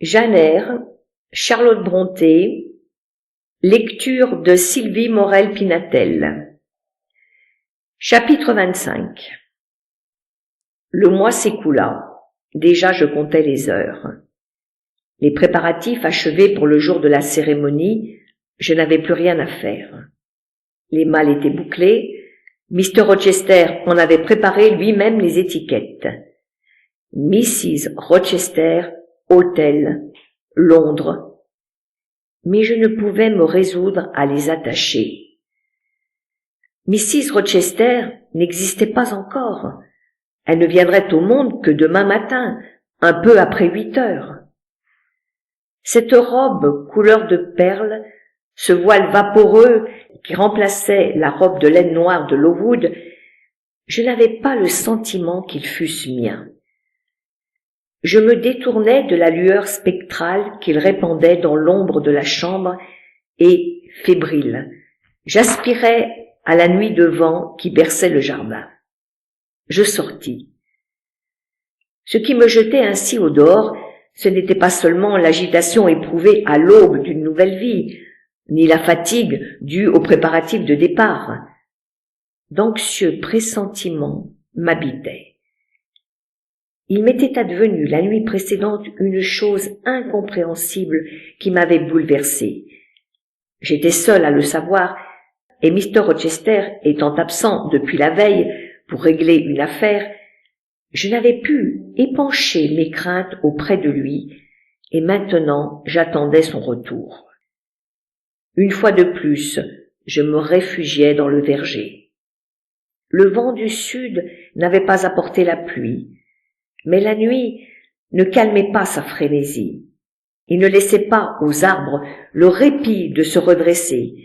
Jane Eyre, Charlotte Brontë, lecture de Sylvie Morel-Pinatel. Chapitre 25. Le mois s'écoula. Déjà je comptais les heures. Les préparatifs achevés pour le jour de la cérémonie, je n'avais plus rien à faire. Les malles étaient bouclés. Mr. Rochester en avait préparé lui-même les étiquettes. Mrs. Rochester, Hôtel, Londres. Mais je ne pouvais me résoudre à les attacher. Mrs. Rochester n'existait pas encore. Elle ne viendrait au monde que demain matin, un peu après 8 heures. Cette robe couleur de perle, ce voile vaporeux qui remplaçait la robe de laine noire de Lowood, je n'avais pas le sentiment qu'ils fussent miens. Je me détournais de la lueur spectrale qu'ils répandaient dans l'ombre de la chambre et, fébrile, j'aspirais à la nuit de vent qui berçait le jardin. Je sortis. Ce qui me jetait ainsi au dehors, ce n'était pas seulement l'agitation éprouvée à l'aube d'une nouvelle vie, ni la fatigue due aux préparatifs de départ. D'anxieux pressentiments m'habitaient. Il m'était advenu la nuit précédente une chose incompréhensible qui m'avait bouleversé. J'étais seul à le savoir, et Mr. Rochester étant absent depuis la veille pour régler une affaire, je n'avais pu épancher mes craintes auprès de lui, et maintenant j'attendais son retour. Une fois de plus, je me réfugiais dans le verger. Le vent du sud n'avait pas apporté la pluie, mais la nuit ne calmait pas sa frénésie. Il ne laissait pas aux arbres le répit de se redresser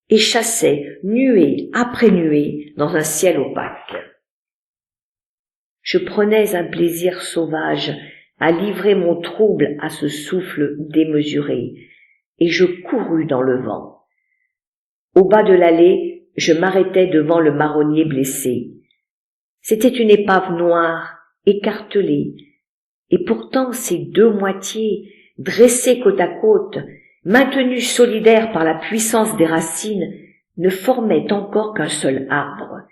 et chassait nuée après nuée dans un ciel opaque. Je prenais un plaisir sauvage à livrer mon trouble à ce souffle démesuré, et je courus dans le vent. Au bas de l'allée, je m'arrêtai devant le marronnier blessé. C'était une épave noire, écartelée, et pourtant ces deux moitiés, dressées côte à côte, maintenues solidaires par la puissance des racines, ne formaient encore qu'un seul arbre.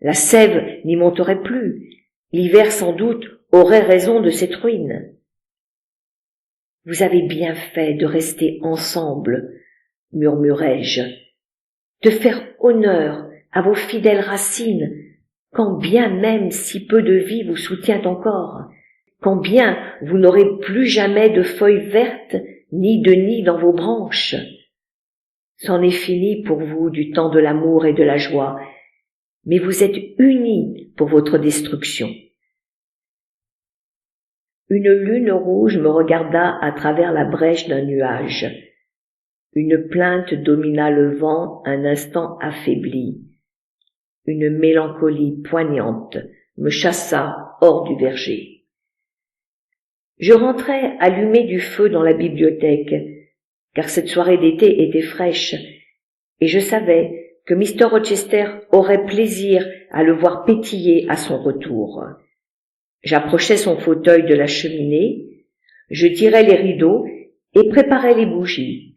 La sève n'y monterait plus, l'hiver sans doute aurait raison de cette ruine. « Vous avez bien fait de rester ensemble, » murmurai-je, « de faire honneur à vos fidèles racines, quand bien même si peu de vie vous soutient encore, quand bien vous n'aurez plus jamais de feuilles vertes ni de nid dans vos branches. C'en est fini pour vous du temps de l'amour et de la joie, mais vous êtes unis pour votre destruction. » Une lune rouge me regarda à travers la brèche d'un nuage. Une plainte domina le vent un instant affaibli. Une mélancolie poignante me chassa hors du verger. Je rentrai allumer du feu dans la bibliothèque, car cette soirée d'été était fraîche, et je savais que Mr. Rochester aurait plaisir à le voir pétiller à son retour. J'approchai son fauteuil de la cheminée, je tirai les rideaux et préparai les bougies,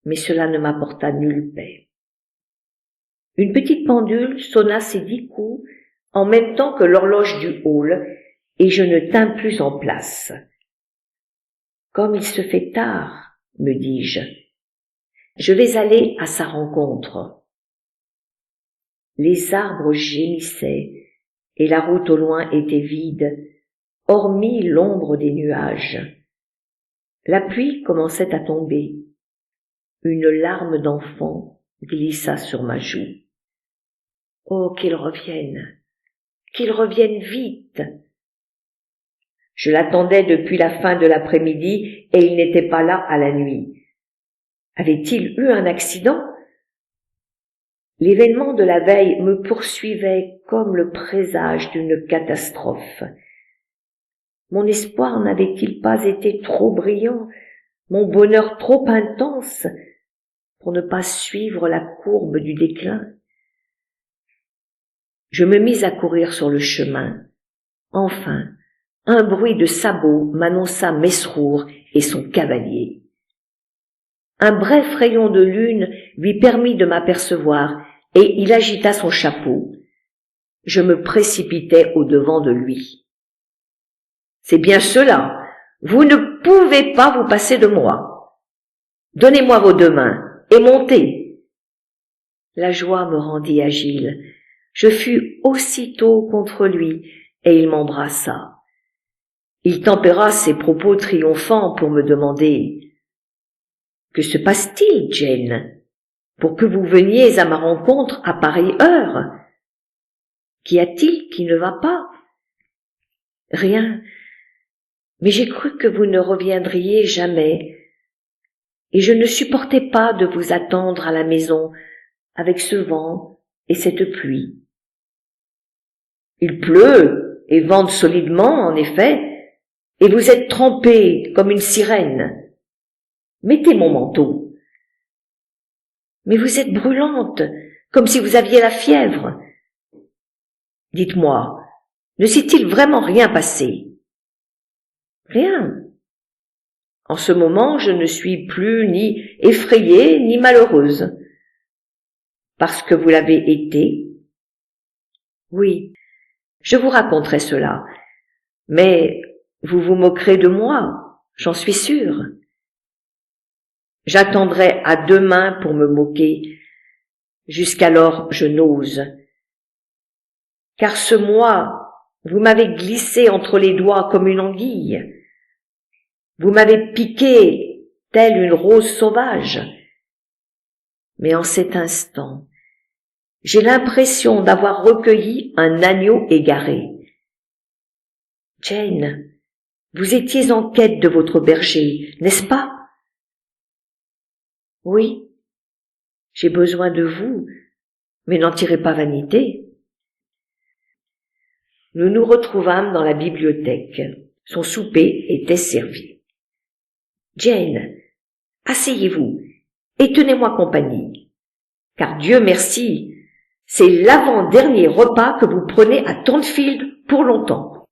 mais cela ne m'apporta nulle paix. Une petite pendule sonna ses 10 coups en même temps que l'horloge du hall, et je ne tins plus en place. « Comme il se fait tard, » me dis-je, « je vais aller à sa rencontre. » Les arbres gémissaient, et la route au loin était vide, hormis l'ombre des nuages. La pluie commençait à tomber. Une larme d'enfant glissa sur ma joue. Oh, qu'il revienne vite! Je l'attendais depuis la fin de l'après-midi et il n'était pas là à la nuit. Avait-il eu un accident? L'événement de la veille me poursuivait comme le présage d'une catastrophe. Mon espoir n'avait-il pas été trop brillant, mon bonheur trop intense pour ne pas suivre la courbe du déclin? Je me mis à courir sur le chemin. Enfin, un bruit de sabots m'annonça Mesrour et son cavalier. Un bref rayon de lune lui permit de m'apercevoir, et il agita son chapeau. Je me précipitai au-devant de lui. « C'est bien cela, vous ne pouvez pas vous passer de moi. Donnez-moi vos 2 mains, et montez. » La joie me rendit agile. Je fus aussitôt contre lui, et il m'embrassa. Il tempéra ses propos triomphants pour me demander « Que se passe-t-il, Jane, pour que vous veniez à ma rencontre à pareille heure? Qu'y a-t-il qui ne va pas? » « Rien, mais j'ai cru que vous ne reviendriez jamais, et je ne supportais pas de vous attendre à la maison avec ce vent et cette pluie. » « Il pleut et vente solidement, en effet, et vous êtes trempée comme une sirène. Mettez mon manteau. »« Mais vous êtes brûlante, comme si vous aviez la fièvre. » »« Dites-moi, ne s'est-il vraiment rien passé? » ?»« Rien. En ce moment, je ne suis plus ni effrayée ni malheureuse. » »« Parce que vous l'avez été? » ?»« Oui, je vous raconterai cela. Mais vous vous moquerez de moi, j'en suis sûre. » »« J'attendrai à demain pour me moquer. Jusqu'alors, je n'ose. Car ce moi, vous m'avez glissé entre les doigts comme une anguille. Vous m'avez piqué telle une rose sauvage. Mais en cet instant, j'ai l'impression d'avoir recueilli un agneau égaré. Jane, vous étiez en quête de votre berger, n'est-ce pas? Oui, j'ai besoin de vous, mais n'en tirez pas vanité. Nous nous retrouvâmes dans la bibliothèque. Son souper était servi. Jane, asseyez-vous et tenez-moi compagnie, car Dieu merci, c'est l'avant-dernier repas que vous prenez à Thornfield pour longtemps.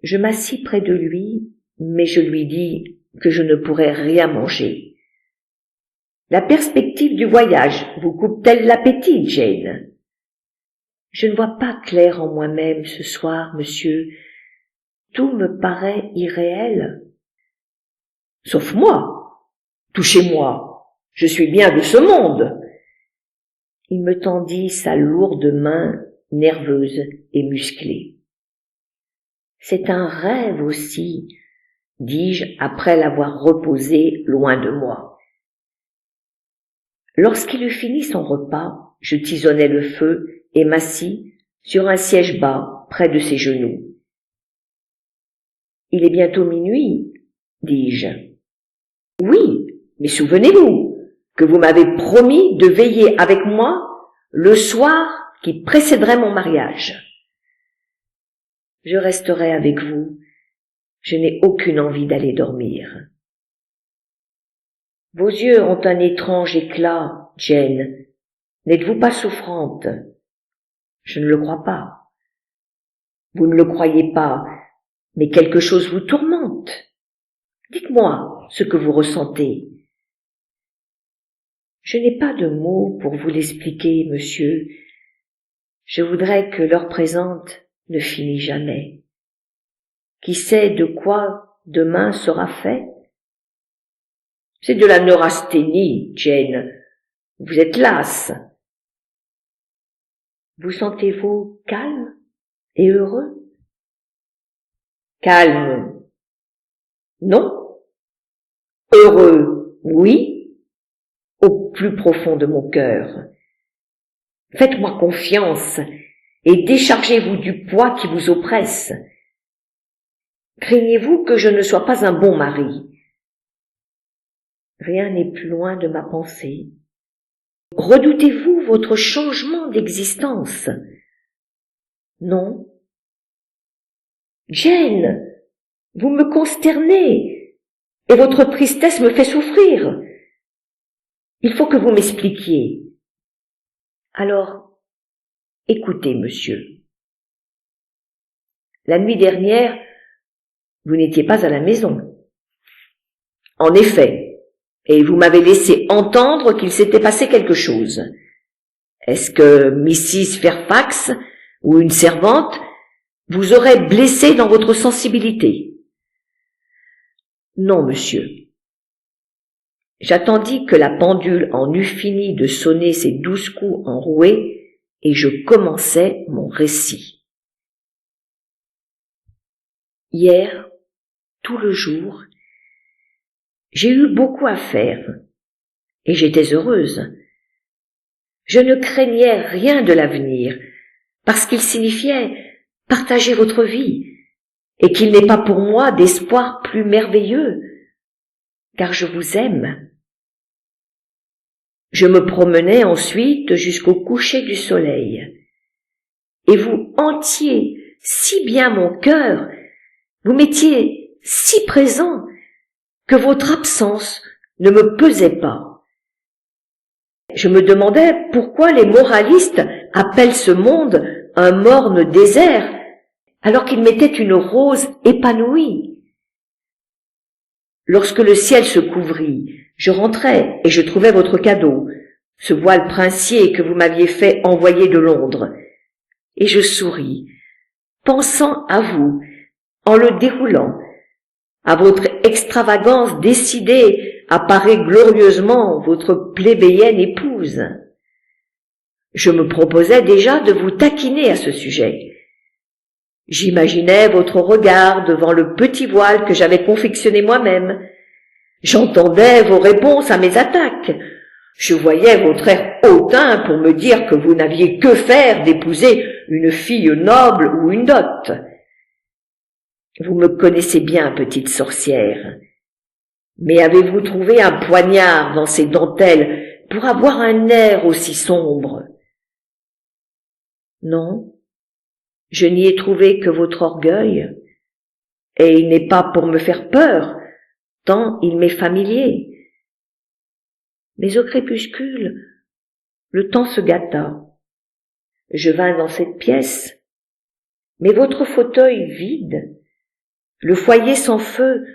Je m'assis près de lui, mais je lui dis que je ne pourrais rien manger. La perspective du voyage vous coupe-t-elle l'appétit, Jane? Je ne vois pas clair en moi-même ce soir, monsieur. Tout me paraît irréel. Sauf moi. Touchez-moi. Je suis bien de ce monde. Il me tendit sa lourde main nerveuse et musclée. C'est un rêve aussi, dis-je après l'avoir reposé loin de moi. Lorsqu'il eut fini son repas, je tisonnai le feu et m'assis sur un siège bas près de ses genoux. « Il est bientôt minuit, dis-je. »« Oui, mais souvenez-vous que vous m'avez promis de veiller avec moi le soir qui précéderait mon mariage. »« Je resterai avec vous. Je n'ai aucune envie d'aller dormir. » « Vos yeux ont un étrange éclat, Jane. N'êtes-vous pas souffrante? » ?»« Je ne le crois pas. »« Vous ne le croyez pas, mais quelque chose vous tourmente. Dites-moi ce que vous ressentez. » « Je n'ai pas de mots pour vous l'expliquer, monsieur. Je voudrais que l'heure présente ne finît jamais. Qui sait de quoi demain sera fait? C'est de la neurasthénie, Jane. Vous êtes lasse. Vous sentez-vous calme et heureux? Calme, non. Heureux, oui, au plus profond de mon cœur. Faites-moi confiance et déchargez-vous du poids qui vous oppresse. Craignez-vous que je ne sois pas un bon mari? Rien n'est plus loin de ma pensée. Redoutez-vous votre changement d'existence? Non. Jane, vous me consternez et votre tristesse me fait souffrir. Il faut que vous m'expliquiez. Alors, écoutez, monsieur. La nuit dernière, vous n'étiez pas à la maison. En effet, et vous m'avez laissé entendre qu'il s'était passé quelque chose. Est-ce que Mrs. Fairfax, ou une servante, vous aurait blessé dans votre sensibilité? Non, monsieur. J'attendis que la pendule en eût fini de sonner ses 12 coups enroués, et je commençai mon récit. Hier, tout le jour, j'ai eu beaucoup à faire, et j'étais heureuse. Je ne craignais rien de l'avenir, parce qu'il signifiait partager votre vie, et qu'il n'est pas pour moi d'espoir plus merveilleux, car je vous aime. Je me promenais ensuite jusqu'au coucher du soleil, et vous hantiez si bien mon cœur, vous m'étiez si présent, que votre absence ne me pesait pas. Je me demandais pourquoi les moralistes appellent ce monde un morne désert, alors qu'il m'était une rose épanouie. Lorsque le ciel se couvrit, je rentrai et je trouvai votre cadeau, ce voile princier que vous m'aviez fait envoyer de Londres, et je souris, pensant à vous, en le déroulant, à votre extravagance décidée à parer glorieusement votre plébéienne épouse. Je me proposais déjà de vous taquiner à ce sujet. J'imaginais votre regard devant le petit voile que j'avais confectionné moi-même. J'entendais vos réponses à mes attaques. Je voyais votre air hautain pour me dire que vous n'aviez que faire d'épouser une fille noble ou une dot. Vous me connaissez bien, petite sorcière. Mais avez-vous trouvé un poignard dans ces dentelles pour avoir un air aussi sombre? Non, je n'y ai trouvé que votre orgueil, et il n'est pas pour me faire peur, tant il m'est familier. Mais au crépuscule, le temps se gâta. Je vins dans cette pièce, mais votre fauteuil vide, le foyer sans feu,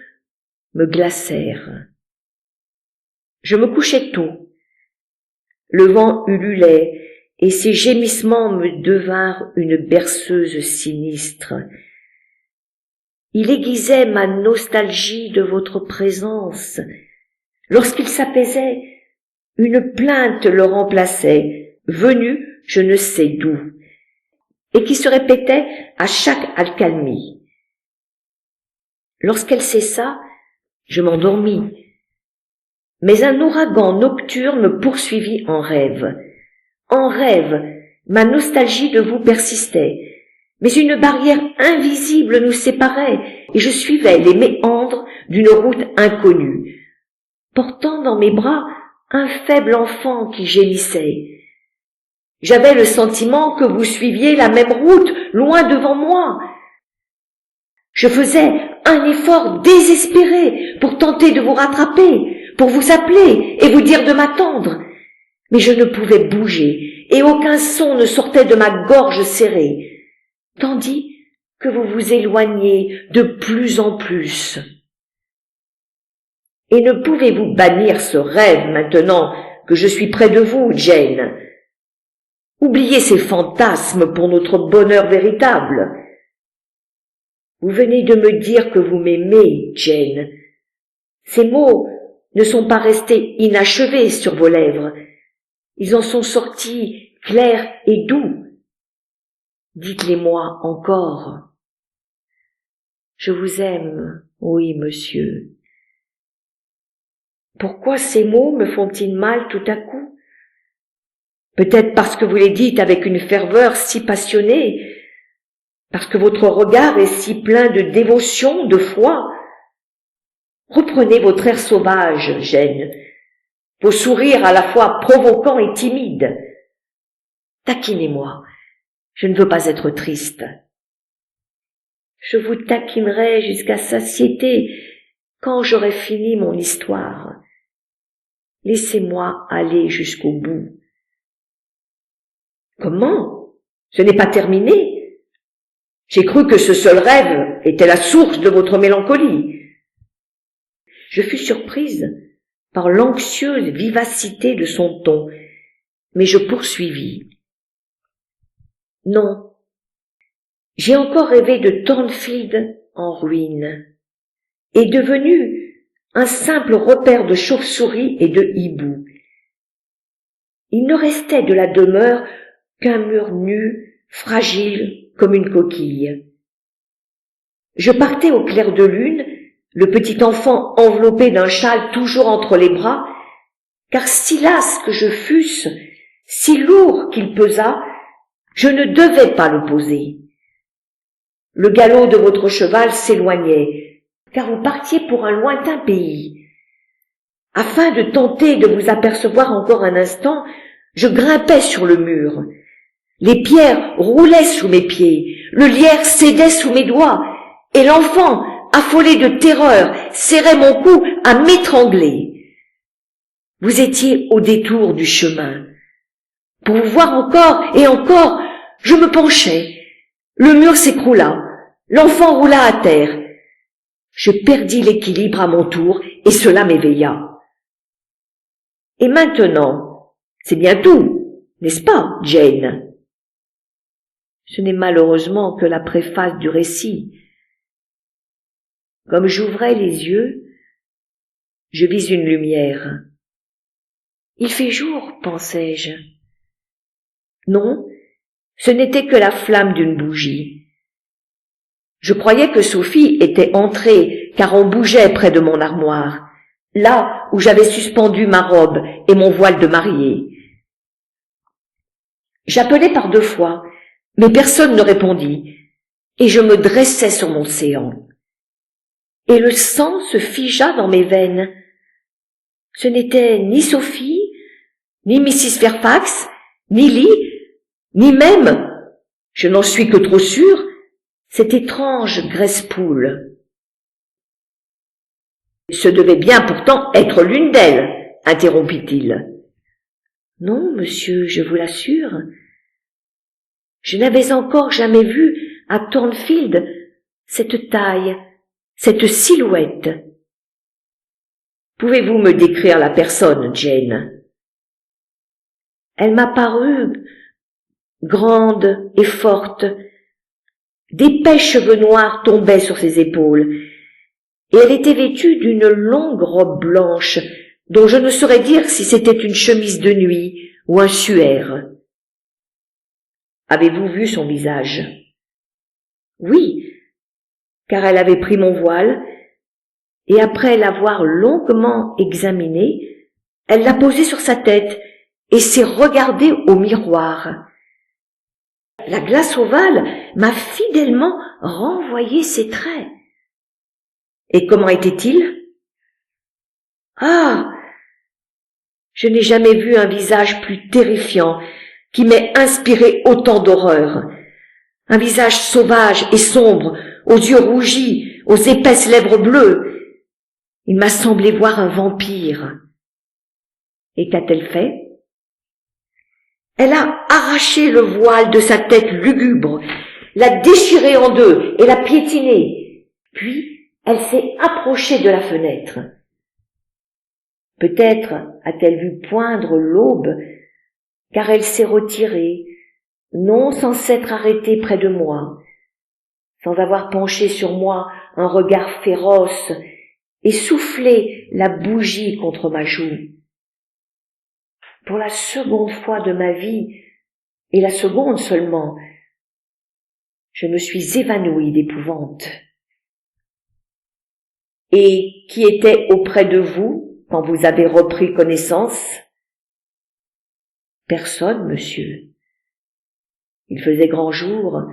me glacèrent. Je me couchai tôt. Le vent ululait, et ses gémissements me devinrent une berceuse sinistre. Il aiguisait ma nostalgie de votre présence. Lorsqu'il s'apaisait, une plainte le remplaçait, venue je ne sais d'où, et qui se répétait à chaque accalmie. Lorsqu'elle cessa, je m'endormis. Mais un ouragan nocturne me poursuivit en rêve. En rêve, ma nostalgie de vous persistait, mais une barrière invisible nous séparait, et je suivais les méandres d'une route inconnue, portant dans mes bras un faible enfant qui gémissait. J'avais le sentiment que vous suiviez la même route, loin devant moi. Je faisais un effort désespéré pour tenter de vous rattraper, pour vous appeler et vous dire de m'attendre. Mais je ne pouvais bouger et aucun son ne sortait de ma gorge serrée, tandis que vous vous éloigniez de plus en plus. Et ne pouvez-vous bannir ce rêve maintenant que je suis près de vous, Jane? Oubliez ces fantasmes pour notre bonheur véritable. Vous venez de me dire que vous m'aimez, Jane. Ces mots ne sont pas restés inachevés sur vos lèvres. Ils en sont sortis clairs et doux. Dites-les-moi encore. Je vous aime, oui, monsieur. Pourquoi ces mots me font-ils mal tout à coup? Peut-être parce que vous les dites avec une ferveur si passionnée, parce que votre regard est si plein de dévotion, de foi. Reprenez votre air sauvage, Jane, vos sourires à la fois provoquants et timides. Taquinez-moi, je ne veux pas être triste. Je vous taquinerai jusqu'à satiété quand j'aurai fini mon histoire. Laissez-moi aller jusqu'au bout. Comment? Ce n'est pas terminé? J'ai cru que ce seul rêve était la source de votre mélancolie. » Je fus surprise par l'anxieuse vivacité de son ton, mais je poursuivis. « Non, j'ai encore rêvé de Thornfield en ruine, et devenu un simple repère de chauves-souris et de hiboux. Il ne restait de la demeure qu'un mur nu, fragile comme une coquille. Je partais au clair de lune, le petit enfant enveloppé d'un châle toujours entre les bras, car si las que je fusse, si lourd qu'il pesât, je ne devais pas le poser. Le galop de votre cheval s'éloignait, car vous partiez pour un lointain pays. Afin de tenter de vous apercevoir encore un instant, je grimpais sur le mur. Les pierres roulaient sous mes pieds, le lierre cédait sous mes doigts, et l'enfant, affolé de terreur, serrait mon cou à m'étrangler. Vous étiez au détour du chemin. Pour vous voir encore et encore, je me penchai. Le mur s'écroula, l'enfant roula à terre. Je perdis l'équilibre à mon tour et cela m'éveilla. Et maintenant, c'est bien tout, n'est-ce pas, Jane? Ce n'est malheureusement que la préface du récit. Comme j'ouvrais les yeux, je vis une lumière. Il fait jour, pensai-je. Non, ce n'était que la flamme d'une bougie. Je croyais que Sophie était entrée, car on bougeait près de mon armoire, là où j'avais suspendu ma robe et mon voile de mariée. J'appelai par 2 fois, mais personne ne répondit, et je me dressai sur mon séant. Et le sang se figea dans mes veines. Ce n'était ni Sophie, ni Mrs. Fairfax, ni Lee, ni même, je n'en suis que trop sûre, cette étrange Grace-Poole. « Ce devait bien pourtant être l'une d'elles, interrompit-il. « Non, monsieur, je vous l'assure. Je n'avais encore jamais vu à Thornfield cette taille, cette silhouette. Pouvez-vous me décrire la personne, Jane? » Elle m'a paru grande et forte. D'épais cheveux noirs tombaient sur ses épaules, et elle était vêtue d'une longue robe blanche, dont je ne saurais dire si c'était une chemise de nuit ou un suaire. Avez-vous vu son visage? Oui, car elle avait pris mon voile, et après l'avoir longuement examiné, elle l'a posé sur sa tête et s'est regardée au miroir. La glace ovale m'a fidèlement renvoyé ses traits. Et comment était-il? Ah! Je n'ai jamais vu un visage plus terrifiant, qui m'ait inspiré autant d'horreur. Un visage sauvage et sombre, aux yeux rougis, aux épaisses lèvres bleues. Il m'a semblé voir un vampire. Et qu'a-t-elle fait? Elle a arraché le voile de sa tête lugubre, l'a déchiré en 2 et l'a piétiné. Puis, elle s'est approchée de la fenêtre. Peut-être a-t-elle vu poindre l'aube, car elle s'est retirée, non sans s'être arrêtée près de moi, sans avoir penché sur moi un regard féroce et soufflé la bougie contre ma joue. Pour la seconde fois de ma vie, et la seconde seulement, je me suis évanouie d'épouvante. Et qui était auprès de vous quand vous avez repris connaissance? Personne, monsieur. Il faisait grand jour,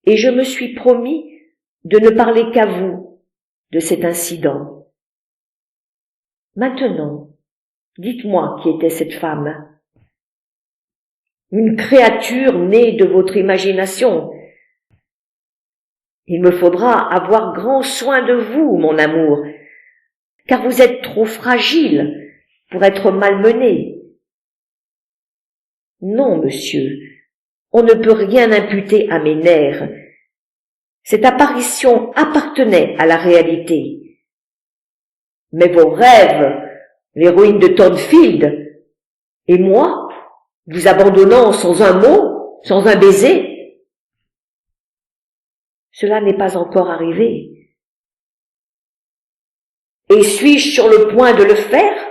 et je me suis promis de ne parler qu'à vous de cet incident. Maintenant, dites-moi qui était cette femme. Une créature née de votre imagination. Il me faudra avoir grand soin de vous, mon amour, car vous êtes trop fragile pour être malmené. Non, monsieur, on ne peut rien imputer à mes nerfs, Cette apparition appartenait à la réalité. Mais vos rêves, l'héroïne de Thornfield, et moi, vous abandonnant sans un mot, sans un baiser, cela n'est pas encore arrivé. Et suis-je sur le point de le faire?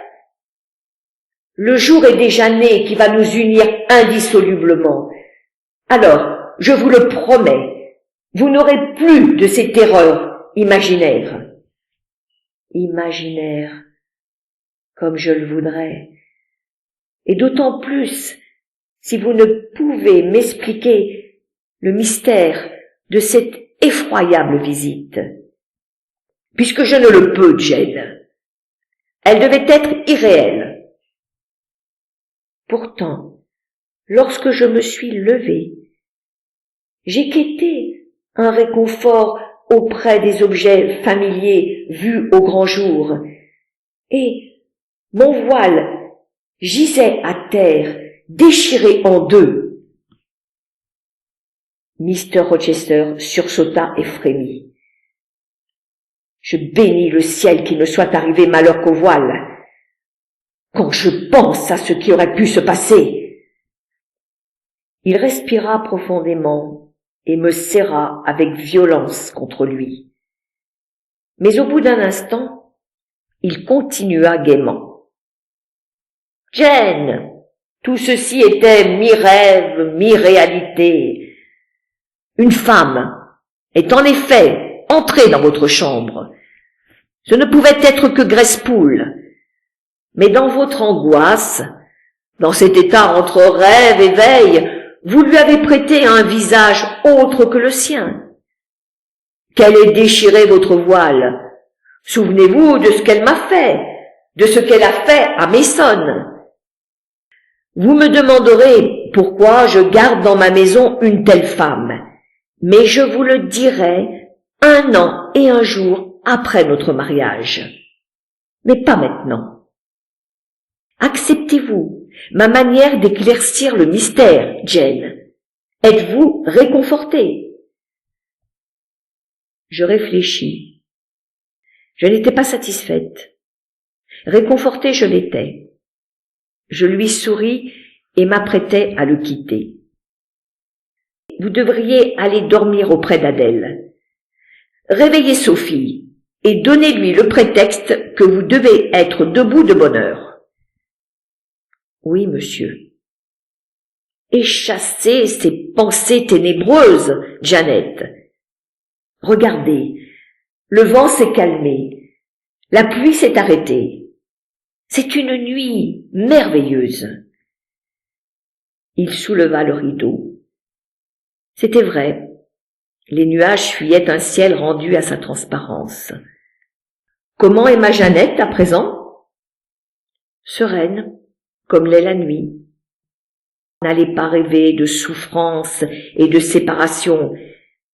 Le jour est déjà né qui va nous unir indissolublement. Alors, je vous le promets, vous n'aurez plus de ces terreurs imaginaires. Imaginaires, comme je le voudrais. Et d'autant plus si vous ne pouvez m'expliquer le mystère de cette effroyable visite. Puisque je ne le peux, Jane. Elle devait être irréelle. Pourtant, lorsque je me suis levée, j'ai quêté un réconfort auprès des objets familiers vus au grand jour, et mon voile gisait à terre, déchiré en deux. Mr. Rochester sursauta et frémit. Je bénis le ciel qu'il ne soit arrivé malheur qu'au voile. Quand je pense à ce qui aurait pu se passer. Il respira profondément et me serra avec violence contre lui. Mais au bout d'un instant, il continua gaiement. Jane, tout ceci était mi-rêve, mi-réalité. Une femme est en effet entrée dans votre chambre. Ce ne pouvait être que Gracepool. Mais dans votre angoisse, dans cet état entre rêve et veille, vous lui avez prêté un visage autre que le sien. Qu'elle ait déchiré votre voile. Souvenez-vous de ce qu'elle m'a fait, de ce qu'elle a fait à Mason. Vous me demanderez pourquoi je garde dans ma maison une telle femme, mais je vous le dirai 1 an et 1 jour après notre mariage. Mais pas maintenant. Acceptez-vous ma manière d'éclaircir le mystère, Jane? Êtes-vous réconfortée? Je réfléchis. Je n'étais pas satisfaite. Réconfortée, je l'étais. Je lui souris et m'apprêtais à le quitter. Vous devriez aller dormir auprès d'Adèle. Réveillez Sophie et donnez-lui le prétexte que vous devez être debout de bonne heure. Oui, monsieur. Et chassez ces pensées ténébreuses, Janet. Regardez, le vent s'est calmé, la pluie s'est arrêtée. C'est une nuit merveilleuse. Il souleva le rideau. C'était vrai, les nuages fuyaient un ciel rendu à sa transparence. Comment est ma Jeannette à présent? Sereine, comme l'est la nuit. N'allez pas rêver de souffrance et de séparation,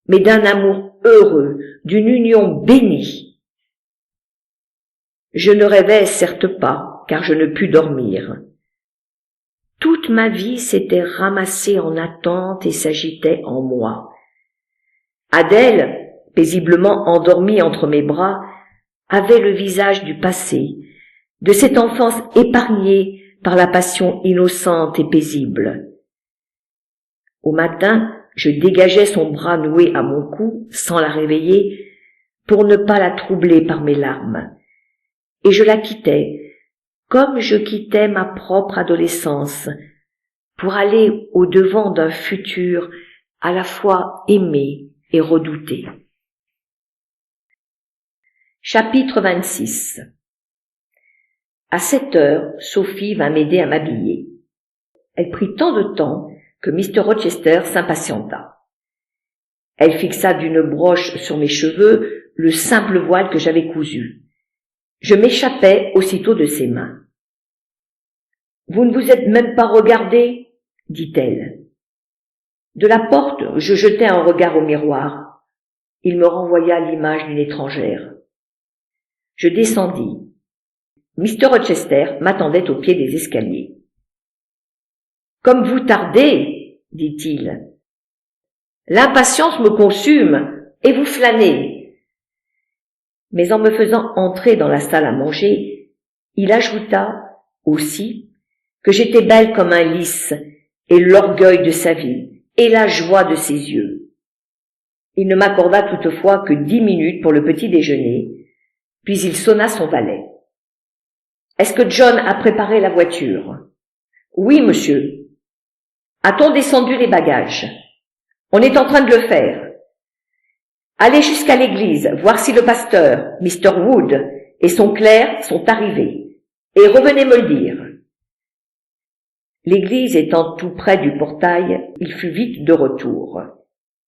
mais d'un amour heureux, d'une union bénie. Je ne rêvais certes pas, car je ne pus dormir. Toute ma vie s'était ramassée en attente et s'agitait en moi. Adèle, paisiblement endormie entre mes bras, avait le visage du passé, de cette enfance épargnée par la passion innocente et paisible. Au matin, je dégageais son bras noué à mon cou, sans la réveiller, pour ne pas la troubler par mes larmes, et je la quittais, comme je quittais ma propre adolescence, pour aller au-devant d'un futur à la fois aimé et redouté. Chapitre 26. À 7 heures, Sophie vint m'aider à m'habiller. Elle prit tant de temps que Mr. Rochester s'impatienta. Elle fixa d'une broche sur mes cheveux le simple voile que j'avais cousu. Je m'échappais aussitôt de ses mains. « Vous ne vous êtes même pas regardé ?» dit-elle. De la porte, je jetai un regard au miroir. Il me renvoya l'image d'une étrangère. Je descendis. Mr. Rochester m'attendait au pied des escaliers. « Comme vous tardez, dit-il. L'impatience me consume, et vous flânez. Mais en me faisant entrer dans la salle à manger, il ajouta aussi que j'étais belle comme un lys et l'orgueil de sa vie et la joie de ses yeux. Il ne m'accorda toutefois que 10 minutes pour le petit déjeuner, puis il sonna son valet. « Est-ce que John a préparé la voiture ?»« Oui, monsieur. »« A-t-on descendu les bagages ?»« On est en train de le faire. »« Allez jusqu'à l'église, voir si le pasteur, Mr. Wood, et son clerc sont arrivés, et revenez me le dire. » L'église étant tout près du portail, il fut vite de retour.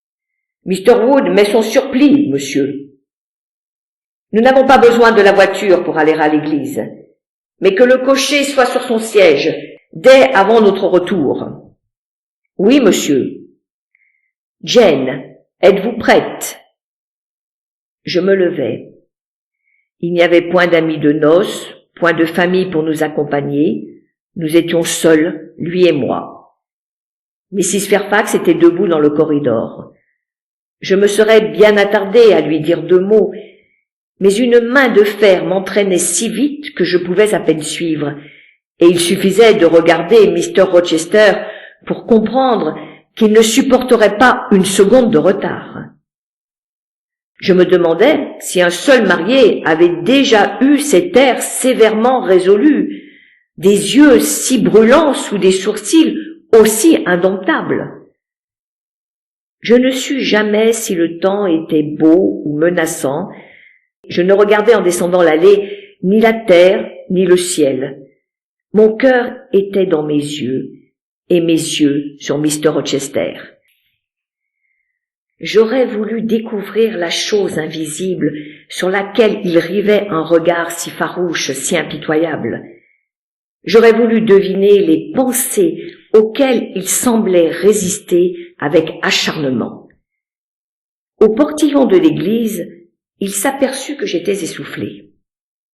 « Mr. Wood met son surplis, monsieur. Nous n'avons pas besoin de la voiture pour aller à l'église, mais que le cocher soit sur son siège dès avant notre retour. »« Oui, monsieur. »« Jane, êtes-vous prête ?» Je me levai. Il n'y avait point d'amis de noces, point de famille pour nous accompagner. Nous étions seuls, lui et moi. Mrs. Fairfax était debout dans le corridor. Je me serais bien attardé à lui dire 2 mots, mais une main de fer m'entraînait si vite que je pouvais à peine suivre, et il suffisait de regarder Mr. Rochester pour comprendre qu'il ne supporterait pas une seconde de retard. Je me demandais si un seul marié avait déjà eu cet air sévèrement résolu, des yeux si brûlants sous des sourcils aussi indomptables. Je ne sus jamais si le temps était beau ou menaçant. Je ne regardais en descendant l'allée ni la terre ni le ciel. Mon cœur était dans mes yeux et mes yeux sur Mr. Rochester. J'aurais voulu découvrir la chose invisible sur laquelle il rivait un regard si farouche, si impitoyable. J'aurais voulu deviner les pensées auxquelles il semblait résister avec acharnement. Au portillon de l'église, il s'aperçut que j'étais essoufflé.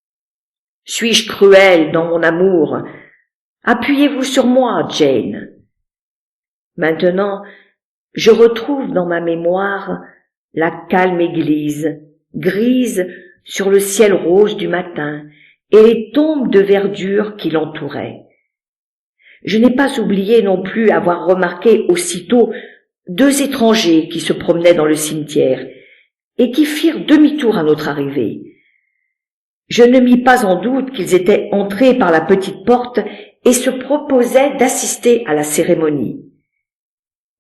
« Suis-je cruel dans mon amour ? Appuyez-vous sur moi, Jane. » Maintenant, je retrouve dans ma mémoire la calme église, grise sur le ciel rose du matin, et les tombes de verdure qui l'entouraient. Je n'ai pas oublié non plus avoir remarqué aussitôt 2 étrangers qui se promenaient dans le cimetière et qui firent demi-tour à notre arrivée. Je ne mis pas en doute qu'ils étaient entrés par la petite porte et se proposaient d'assister à la cérémonie.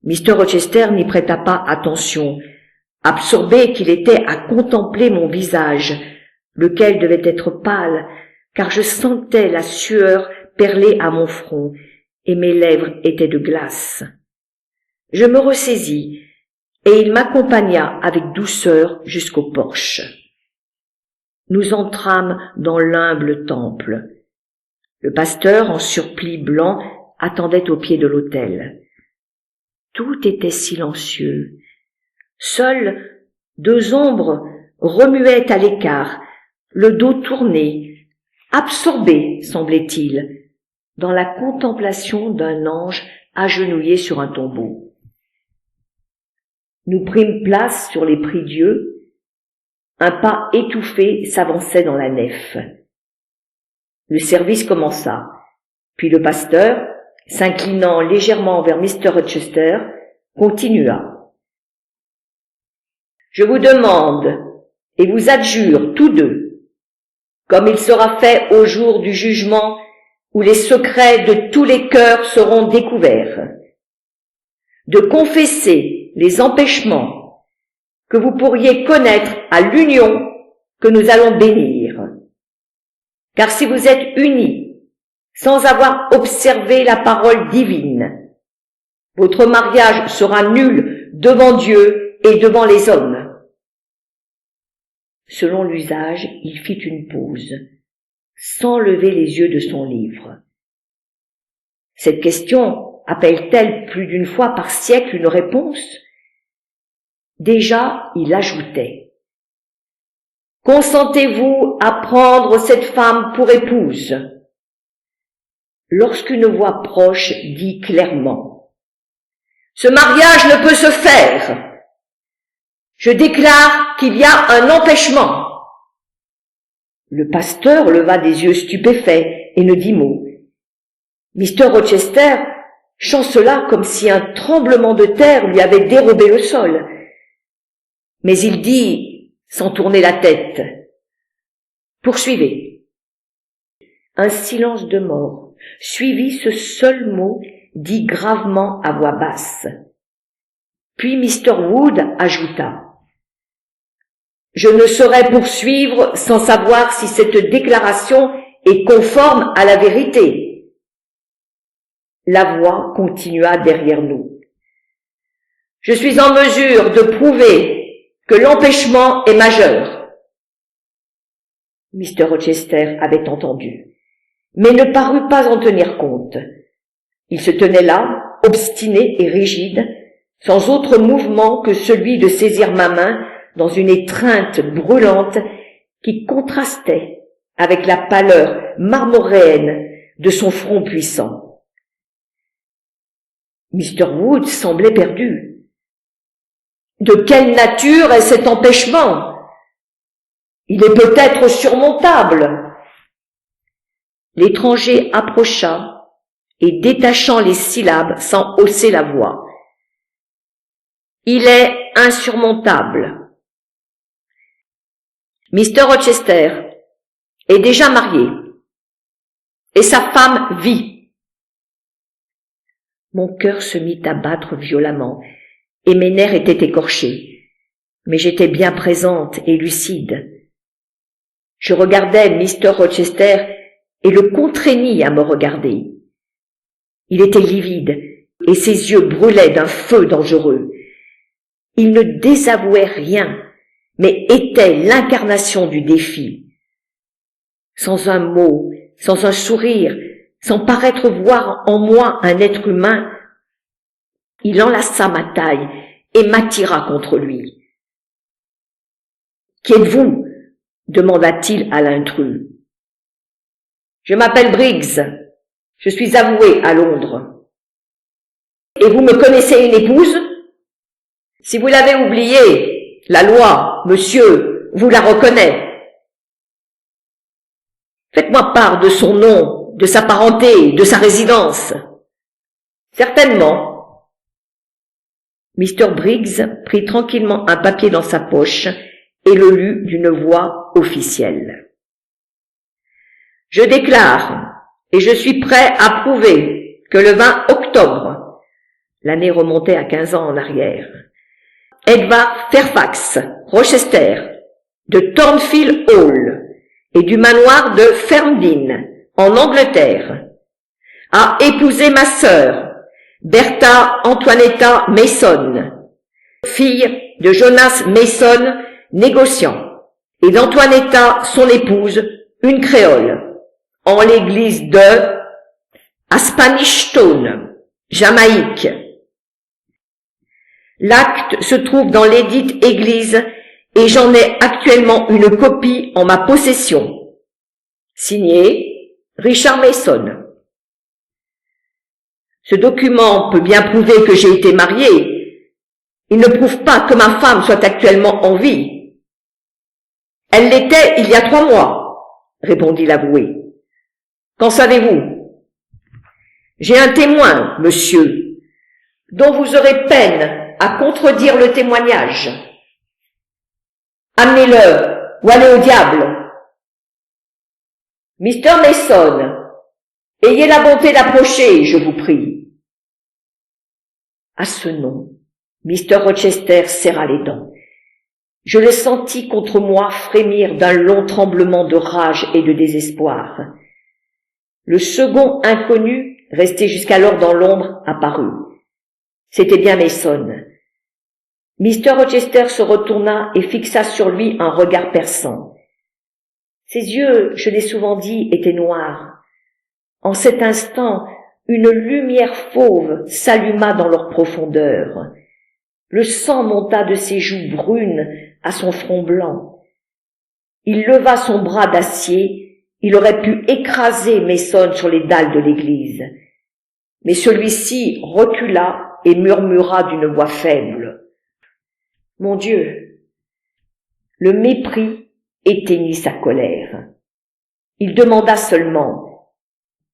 Mr. Rochester n'y prêta pas attention, absorbé qu'il était à contempler mon visage, lequel devait être pâle, car je sentais la sueur perler à mon front, et mes lèvres étaient de glace. Je me ressaisis, et il m'accompagna avec douceur jusqu'au porche. Nous entrâmes dans l'humble temple. Le pasteur, en surplis blanc, attendait au pied de l'autel. Tout était silencieux. Seules 2 ombres remuaient à l'écart, le dos tourné, absorbé, semblait-il, dans la contemplation d'un ange agenouillé sur un tombeau. Nous prîmes place sur les prie-dieu. Un pas étouffé s'avançait dans la nef. Le service commença, puis le pasteur, s'inclinant légèrement vers Mr. Rochester, continua. « Je vous demande et vous adjure tous 2, comme il sera fait au jour du jugement où les secrets de tous les cœurs seront découverts, de confesser les empêchements que vous pourriez connaître à l'union que nous allons bénir. Car si vous êtes unis sans avoir observé la parole divine, votre mariage sera nul devant Dieu et devant les hommes. » Selon l'usage, il fit une pause, sans lever les yeux de son livre. Cette question appelle-t-elle plus d'une fois par siècle une réponse ? Déjà, il ajoutait. « Consentez-vous à prendre cette femme pour épouse ?» Lorsqu'une voix proche dit clairement « Ce mariage ne peut se faire !» Je déclare qu'il y a un empêchement. Le pasteur leva des yeux stupéfaits et ne dit mot. Mr. Rochester chancela comme si un tremblement de terre lui avait dérobé le sol. Mais il dit, sans tourner la tête, « Poursuivez. » Un silence de mort suivit ce seul mot dit gravement à voix basse. Puis Mr. Wood ajouta, « Je ne saurais poursuivre sans savoir si cette déclaration est conforme à la vérité. » La voix continua derrière nous. « Je suis en mesure de prouver que l'empêchement est majeur. » Mr. Rochester avait entendu, mais ne parut pas en tenir compte. Il se tenait là, obstiné et rigide, sans autre mouvement que celui de saisir ma main dans une étreinte brûlante qui contrastait avec la pâleur marmoréenne de son front puissant. Mr. Wood semblait perdu. De quelle nature est cet empêchement? Il est peut-être surmontable. L'étranger approcha et détachant les syllabes sans hausser la voix. Il est insurmontable. Mr. Rochester est déjà marié et sa femme vit. Mon cœur se mit à battre violemment et mes nerfs étaient écorchés, mais j'étais bien présente et lucide. Je regardais Mr. Rochester et le contraignis à me regarder. Il était livide et ses yeux brûlaient d'un feu dangereux. Il ne désavouait rien, mais était l'incarnation du défi. Sans un mot, sans un sourire, sans paraître voir en moi un être humain, il enlaça ma taille et m'attira contre lui. « Qui êtes-vous » demanda-t-il à l'intrus. « Je m'appelle Briggs. Je suis avoué à Londres. »« Et vous me connaissez une épouse ? » ?»« Si vous l'avez oubliée, la loi, monsieur, vous la reconnaît. »« Faites-moi part de son nom, de sa parenté, de sa résidence. »« Certainement. » Mr. Briggs prit tranquillement un papier dans sa poche et le lut d'une voix officielle. « Je déclare, et je suis prêt à prouver, que le 20 octobre, l'année remontait à 15 ans en arrière, Edward Fairfax Rochester, de Thornfield Hall et du manoir de Ferndean, en Angleterre, a épousé ma sœur, Bertha Antoinetta Mason, fille de Jonas Mason, négociant, et d'Antoinetta, son épouse, une créole, en l'église de à Spanish Town, Jamaïque. L'acte se trouve dans l'édite église et j'en ai actuellement une copie en ma possession. Signé Richard Mason. Ce document peut bien prouver que j'ai été marié. Il ne prouve pas que ma femme soit actuellement en vie. Elle l'était il y a 3 mois, répondit l'avoué. Qu'en savez-vous? J'ai un témoin, monsieur, dont vous aurez peine à contredire le témoignage. Amenez-le, ou allez au diable. Mr. Mason, ayez la bonté d'approcher, je vous prie. À ce nom, Mr. Rochester serra les dents. Je le sentis contre moi frémir d'un long tremblement de rage et de désespoir. Le second inconnu, resté jusqu'alors dans l'ombre, apparut. C'était bien Mason. Mr. Rochester se retourna et fixa sur lui un regard perçant. Ses yeux, je l'ai souvent dit, étaient noirs. En cet instant, une lumière fauve s'alluma dans leur profondeur. Le sang monta de ses joues brunes à son front blanc. Il leva son bras d'acier, il aurait pu écraser Mason sur les dalles de l'église. Mais celui-ci recula et murmura d'une voix faible. « Mon Dieu, Le mépris éteignit sa colère. Il demanda seulement: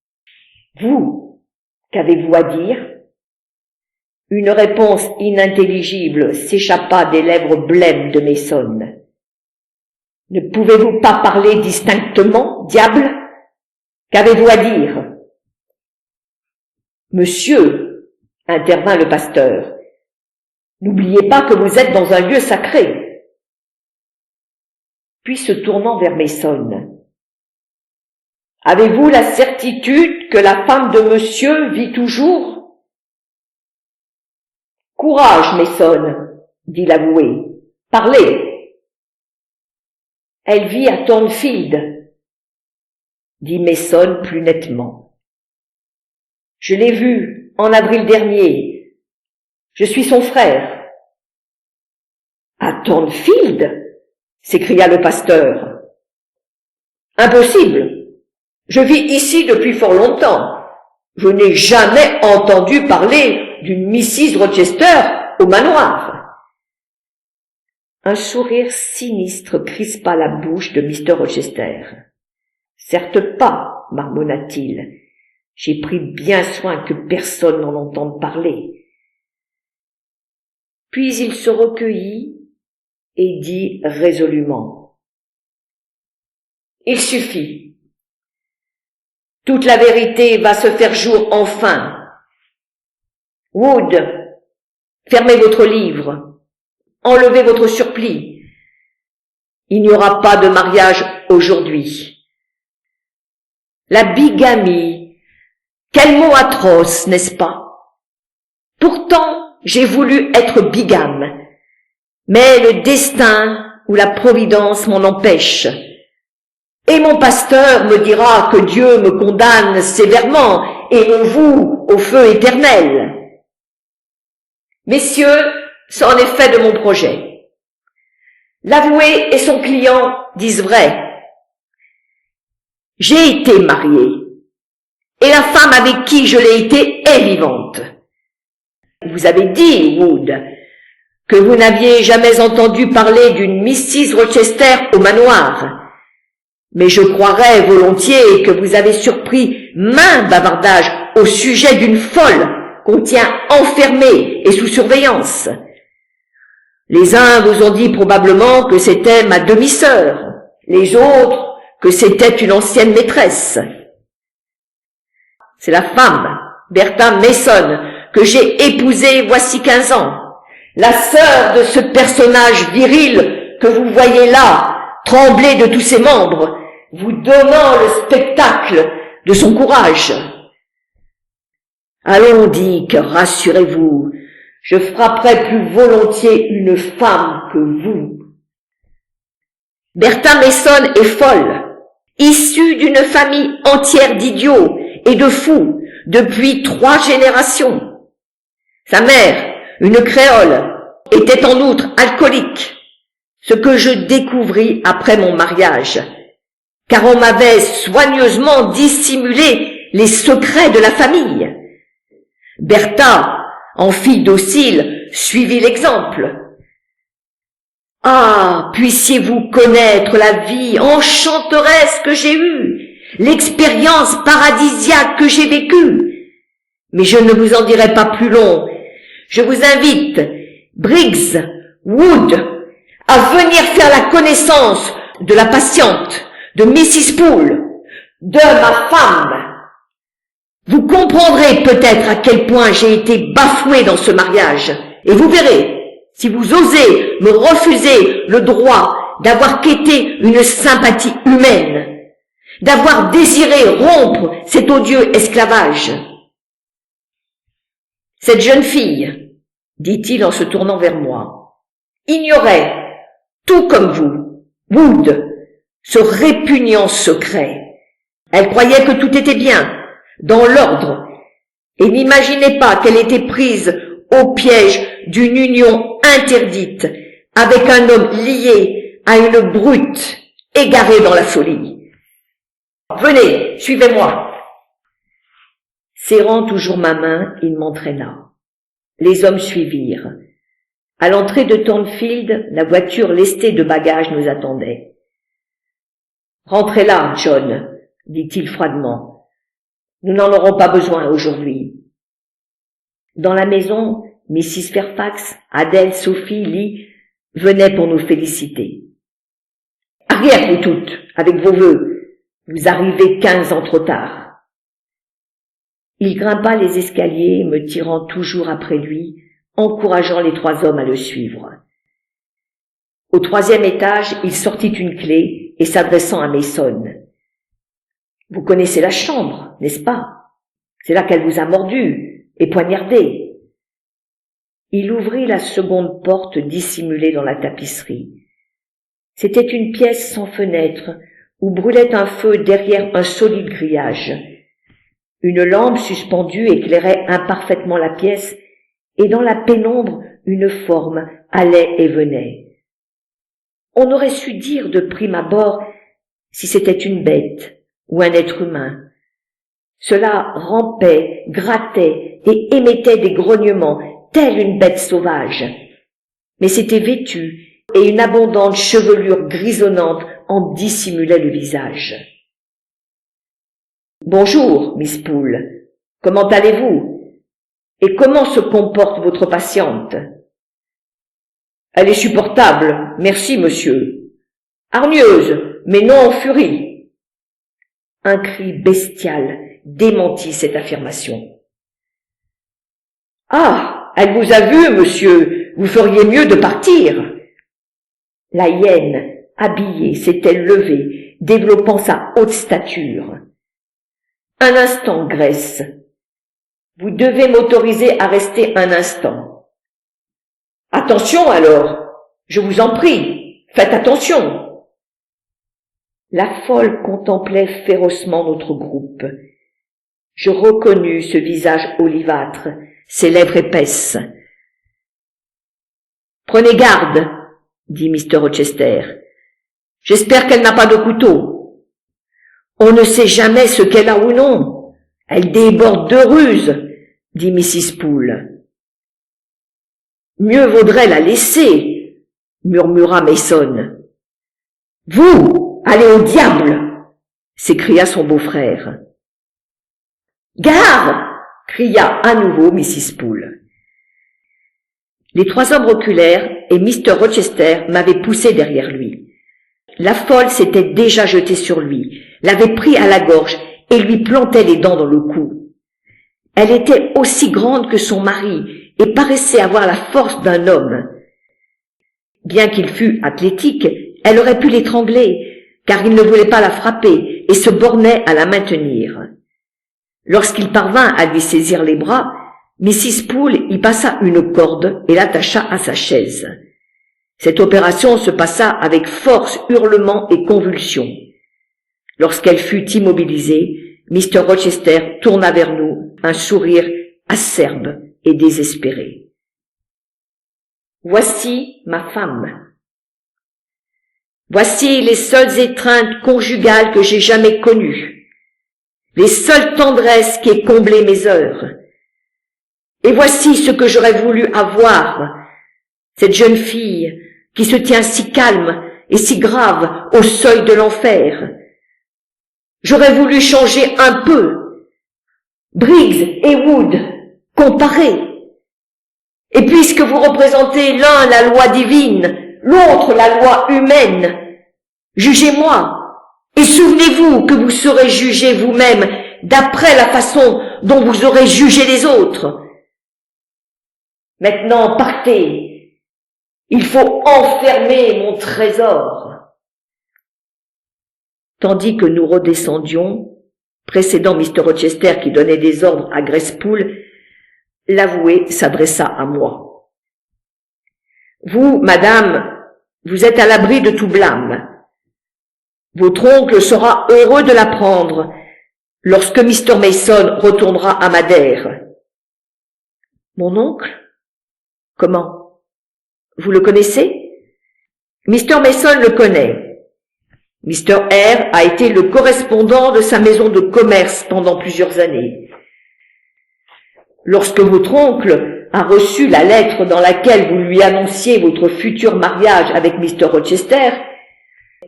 « Vous, qu'avez-vous à dire ?» Une réponse inintelligible s'échappa des lèvres blêmes de Mason. « Ne pouvez-vous pas parler distinctement, diable ? Qu'avez-vous à dire ?»« Monsieur, » intervint le pasteur, « n'oubliez pas que vous êtes dans un lieu sacré. » Puis se tournant vers Mason: « Avez-vous la certitude que la femme de monsieur vit toujours ?» « Courage, Mason, » dit l'avoué, « parlez. »« Elle vit à Thornfield, » dit Mason plus nettement. « Je l'ai vue en avril dernier. Je suis son frère. »« À Thornfield ?» s'écria le pasteur. « Impossible. Je vis ici depuis fort longtemps. Je n'ai jamais entendu parler d'une Mrs. Rochester au manoir. » Un sourire sinistre crispa la bouche de Mr. Rochester. « Certes pas, marmonna-t-il. J'ai pris bien soin que personne n'en entende parler. » Puis il se recueillit et dit résolument: « Il suffit. Toute la vérité va se faire jour enfin. Wood, fermez votre livre, enlevez votre surplis. Il n'y aura pas de mariage aujourd'hui. La bigamie, quel mot atroce, n'est-ce pas? Pourtant, j'ai voulu être bigame, mais le destin ou la providence m'en empêche. Et mon pasteur me dira que Dieu me condamne sévèrement et me voue au feu éternel. Messieurs, c'en est fait de mon projet. L'avoué et son client disent vrai. J'ai été marié, et la femme avec qui je l'ai été est vivante. Vous avez dit, Wood, que vous n'aviez jamais entendu parler d'une Mrs. Rochester au manoir. Mais je croirais volontiers que vous avez surpris maints bavardages au sujet d'une folle qu'on tient enfermée et sous surveillance. Les uns vous ont dit probablement que c'était ma demi-sœur, les autres que c'était une ancienne maîtresse. C'est la femme, Bertha Mason, que j'ai épousée voici 15 ans, la sœur de ce personnage viril que vous voyez là, trembler de tous ses membres, vous donnant le spectacle de son courage. Allons, Dick, rassurez-vous, je frapperai plus volontiers une femme que vous. Bertha Mason est folle, issue d'une famille entière d'idiots et de fous depuis 3 générations. Sa mère, une créole, était en outre alcoolique, ce que je découvris après mon mariage, car on m'avait soigneusement dissimulé les secrets de la famille. Bertha, en fille docile, suivit l'exemple. Ah, puissiez-vous connaître la vie enchanteresse que j'ai eue, l'expérience paradisiaque que j'ai vécue. Mais je ne vous en dirai pas plus long. Je vous invite, Briggs, Wood, à venir faire la connaissance de la patiente, de Mrs. Poole, de ma femme. Vous comprendrez peut-être à quel point j'ai été bafoué dans ce mariage, et vous verrez, si vous osez me refuser le droit d'avoir quêté une sympathie humaine, d'avoir désiré rompre cet odieux esclavage. Cette jeune fille, dit-il en se tournant vers moi, ignorait, tout comme vous, Wood, ce répugnant secret. Elle croyait que tout était bien, dans l'ordre, et n'imaginait pas qu'elle était prise au piège d'une union interdite avec un homme lié à une brute égarée dans la folie. Venez, suivez-moi. Serrant toujours ma main, il m'entraîna. Les hommes suivirent. À l'entrée de Thornfield, la voiture lestée de bagages nous attendait. « Rentrez là, John, dit-il froidement. Nous n'en aurons pas besoin aujourd'hui. » Dans la maison, Mrs. Fairfax, Adèle, Sophie, Lee venaient pour nous féliciter. « Arrière, vous toutes, avec vos vœux. Vous arrivez 15 ans trop tard. » Il grimpa les escaliers, me tirant toujours après lui, encourageant les 3 hommes à le suivre. Au 3e étage, il sortit une clé et s'adressant à Mason. « Vous connaissez la chambre, n'est-ce pas? C'est là qu'elle vous a mordu et poignardé. » Il ouvrit la seconde porte dissimulée dans la tapisserie. C'était une pièce sans fenêtre où brûlait un feu derrière un solide grillage. Une lampe suspendue éclairait imparfaitement la pièce et dans la pénombre une forme allait et venait. On aurait su dire de prime abord si c'était une bête ou un être humain. Cela rampait, grattait et émettait des grognements, telle une bête sauvage. Mais c'était vêtu et une abondante chevelure grisonnante en dissimulait le visage. « Bonjour, Miss Poole. Comment allez-vous? Et comment se comporte votre patiente? »« Elle est supportable, merci, monsieur. Hargneuse, mais non en furie. » Un cri bestial démentit cette affirmation. « Ah, elle vous a vu, monsieur. Vous feriez mieux de partir. » La hyène, habillée, s'était levée, développant sa haute stature. « Un instant, Grace. Vous devez m'autoriser à rester un instant. »« Attention alors, je vous en prie, faites attention. » La folle contemplait férocement notre groupe. Je reconnus ce visage olivâtre, ses lèvres épaisses. « Prenez garde, dit Mr. Rochester. J'espère qu'elle n'a pas de couteau. On ne sait jamais ce qu'elle a ou non. Elle déborde de ruse, dit Mrs. Poole. Mieux vaudrait la laisser, murmura Mason. Vous, allez au diable, s'écria son beau-frère. Gare! Cria à nouveau Mrs. Poole. Les 3 hommes reculèrent et Mr. Rochester m'avait poussé derrière lui. La folle s'était déjà jetée sur lui, l'avait pris à la gorge et lui plantait les dents dans le cou. Elle était aussi grande que son mari et paraissait avoir la force d'un homme. Bien qu'il fût athlétique, elle aurait pu l'étrangler, car il ne voulait pas la frapper et se bornait à la maintenir. Lorsqu'il parvint à lui saisir les bras, Mrs. Poole y passa une corde et l'attacha à sa chaise. Cette opération se passa avec force, hurlements et convulsions. Lorsqu'elle fut immobilisée, Mr. Rochester tourna vers nous un sourire acerbe et désespéré. « Voici ma femme. Voici les seules étreintes conjugales que j'ai jamais connues, les seules tendresses qui aient comblé mes heures. Et voici ce que j'aurais voulu avoir, cette jeune fille qui se tient si calme et si grave au seuil de l'enfer. J'aurais voulu changer un peu. Briggs et Wood, comparez. Et puisque vous représentez l'un la loi divine, l'autre la loi humaine, jugez-moi, et souvenez-vous que vous serez jugé vous-même d'après la façon dont vous aurez jugé les autres. Maintenant, partez. Il faut enfermer mon trésor. » Tandis que nous redescendions, précédant Mr. Rochester qui donnait des ordres à Grace Poole, l'avoué s'adressa à moi. « Vous, madame, vous êtes à l'abri de tout blâme. Votre oncle sera heureux de l'apprendre lorsque Mr. Mason retournera à Madère. »« Mon oncle? Comment? Vous le connaissez? » ?»« Mr. Mason le connaît. Mr. R. a été le correspondant de sa maison de commerce pendant plusieurs années. Lorsque votre oncle a reçu la lettre dans laquelle vous lui annonciez votre futur mariage avec Mr. Rochester,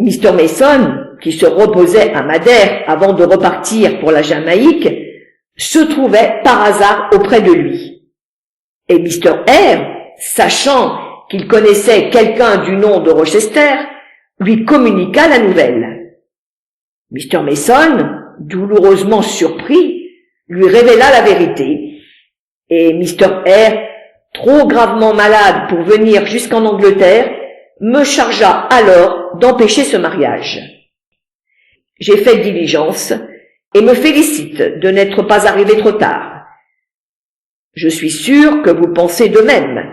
Mr. Mason, qui se reposait à Madère avant de repartir pour la Jamaïque, se trouvait par hasard auprès de lui. Et Mr. R, sachant qu'il connaissait quelqu'un du nom de Rochester, lui communiqua la nouvelle. Mr. Mason, douloureusement surpris, lui révéla la vérité, et Mr. R, trop gravement malade pour venir jusqu'en Angleterre, me chargea alors d'empêcher ce mariage. J'ai fait diligence et me félicite de n'être pas arrivé trop tard. Je suis sûr que vous pensez de même.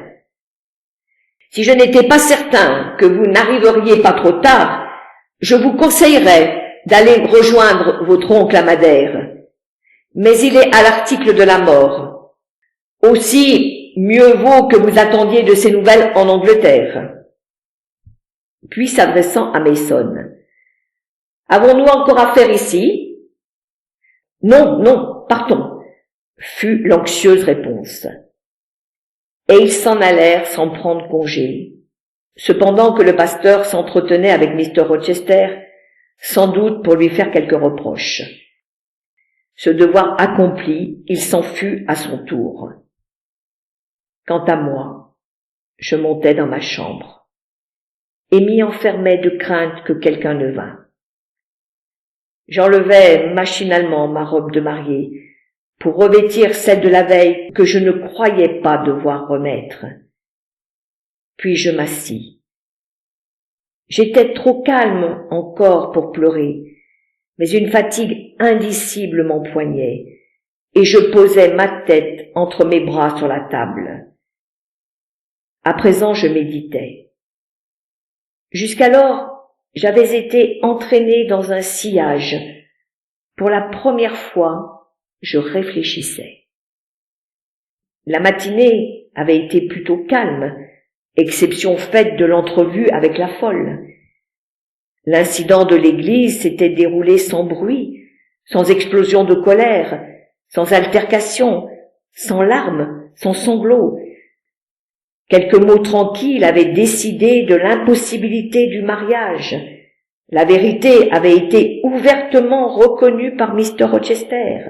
Si je n'étais pas certain que vous n'arriveriez pas trop tard, je vous conseillerais d'aller rejoindre votre oncle à Madère. Mais il est à l'article de la mort. Aussi, mieux vaut que vous attendiez de ses nouvelles en Angleterre. Puis s'adressant à Mason. Avons-nous encore affaire ici? Non, non, partons, fut l'anxieuse réponse. Et ils s'en allèrent sans prendre congé, cependant que le pasteur s'entretenait avec Mr. Rochester, sans doute pour lui faire quelques reproches. Ce devoir accompli, il s'en fut à son tour. Quant à moi, je montai dans ma chambre et m'y enfermai de crainte que quelqu'un ne vînt. J'enlevai machinalement ma robe de mariée pour revêtir celle de la veille que je ne croyais pas devoir remettre. Puis je m'assis. J'étais trop calme encore pour pleurer, mais une fatigue indicible m'empoignait, et je posais ma tête entre mes bras sur la table. À présent, je méditais. Jusqu'alors, j'avais été entraîné dans un sillage. Pour la première fois, je réfléchissais. La matinée avait été plutôt calme, exception faite de l'entrevue avec la folle. L'incident de l'église s'était déroulé sans bruit, sans explosion de colère, sans altercation, sans larmes, sans sanglots. Quelques mots tranquilles avaient décidé de l'impossibilité du mariage. La vérité avait été ouvertement reconnue par Mr. Rochester.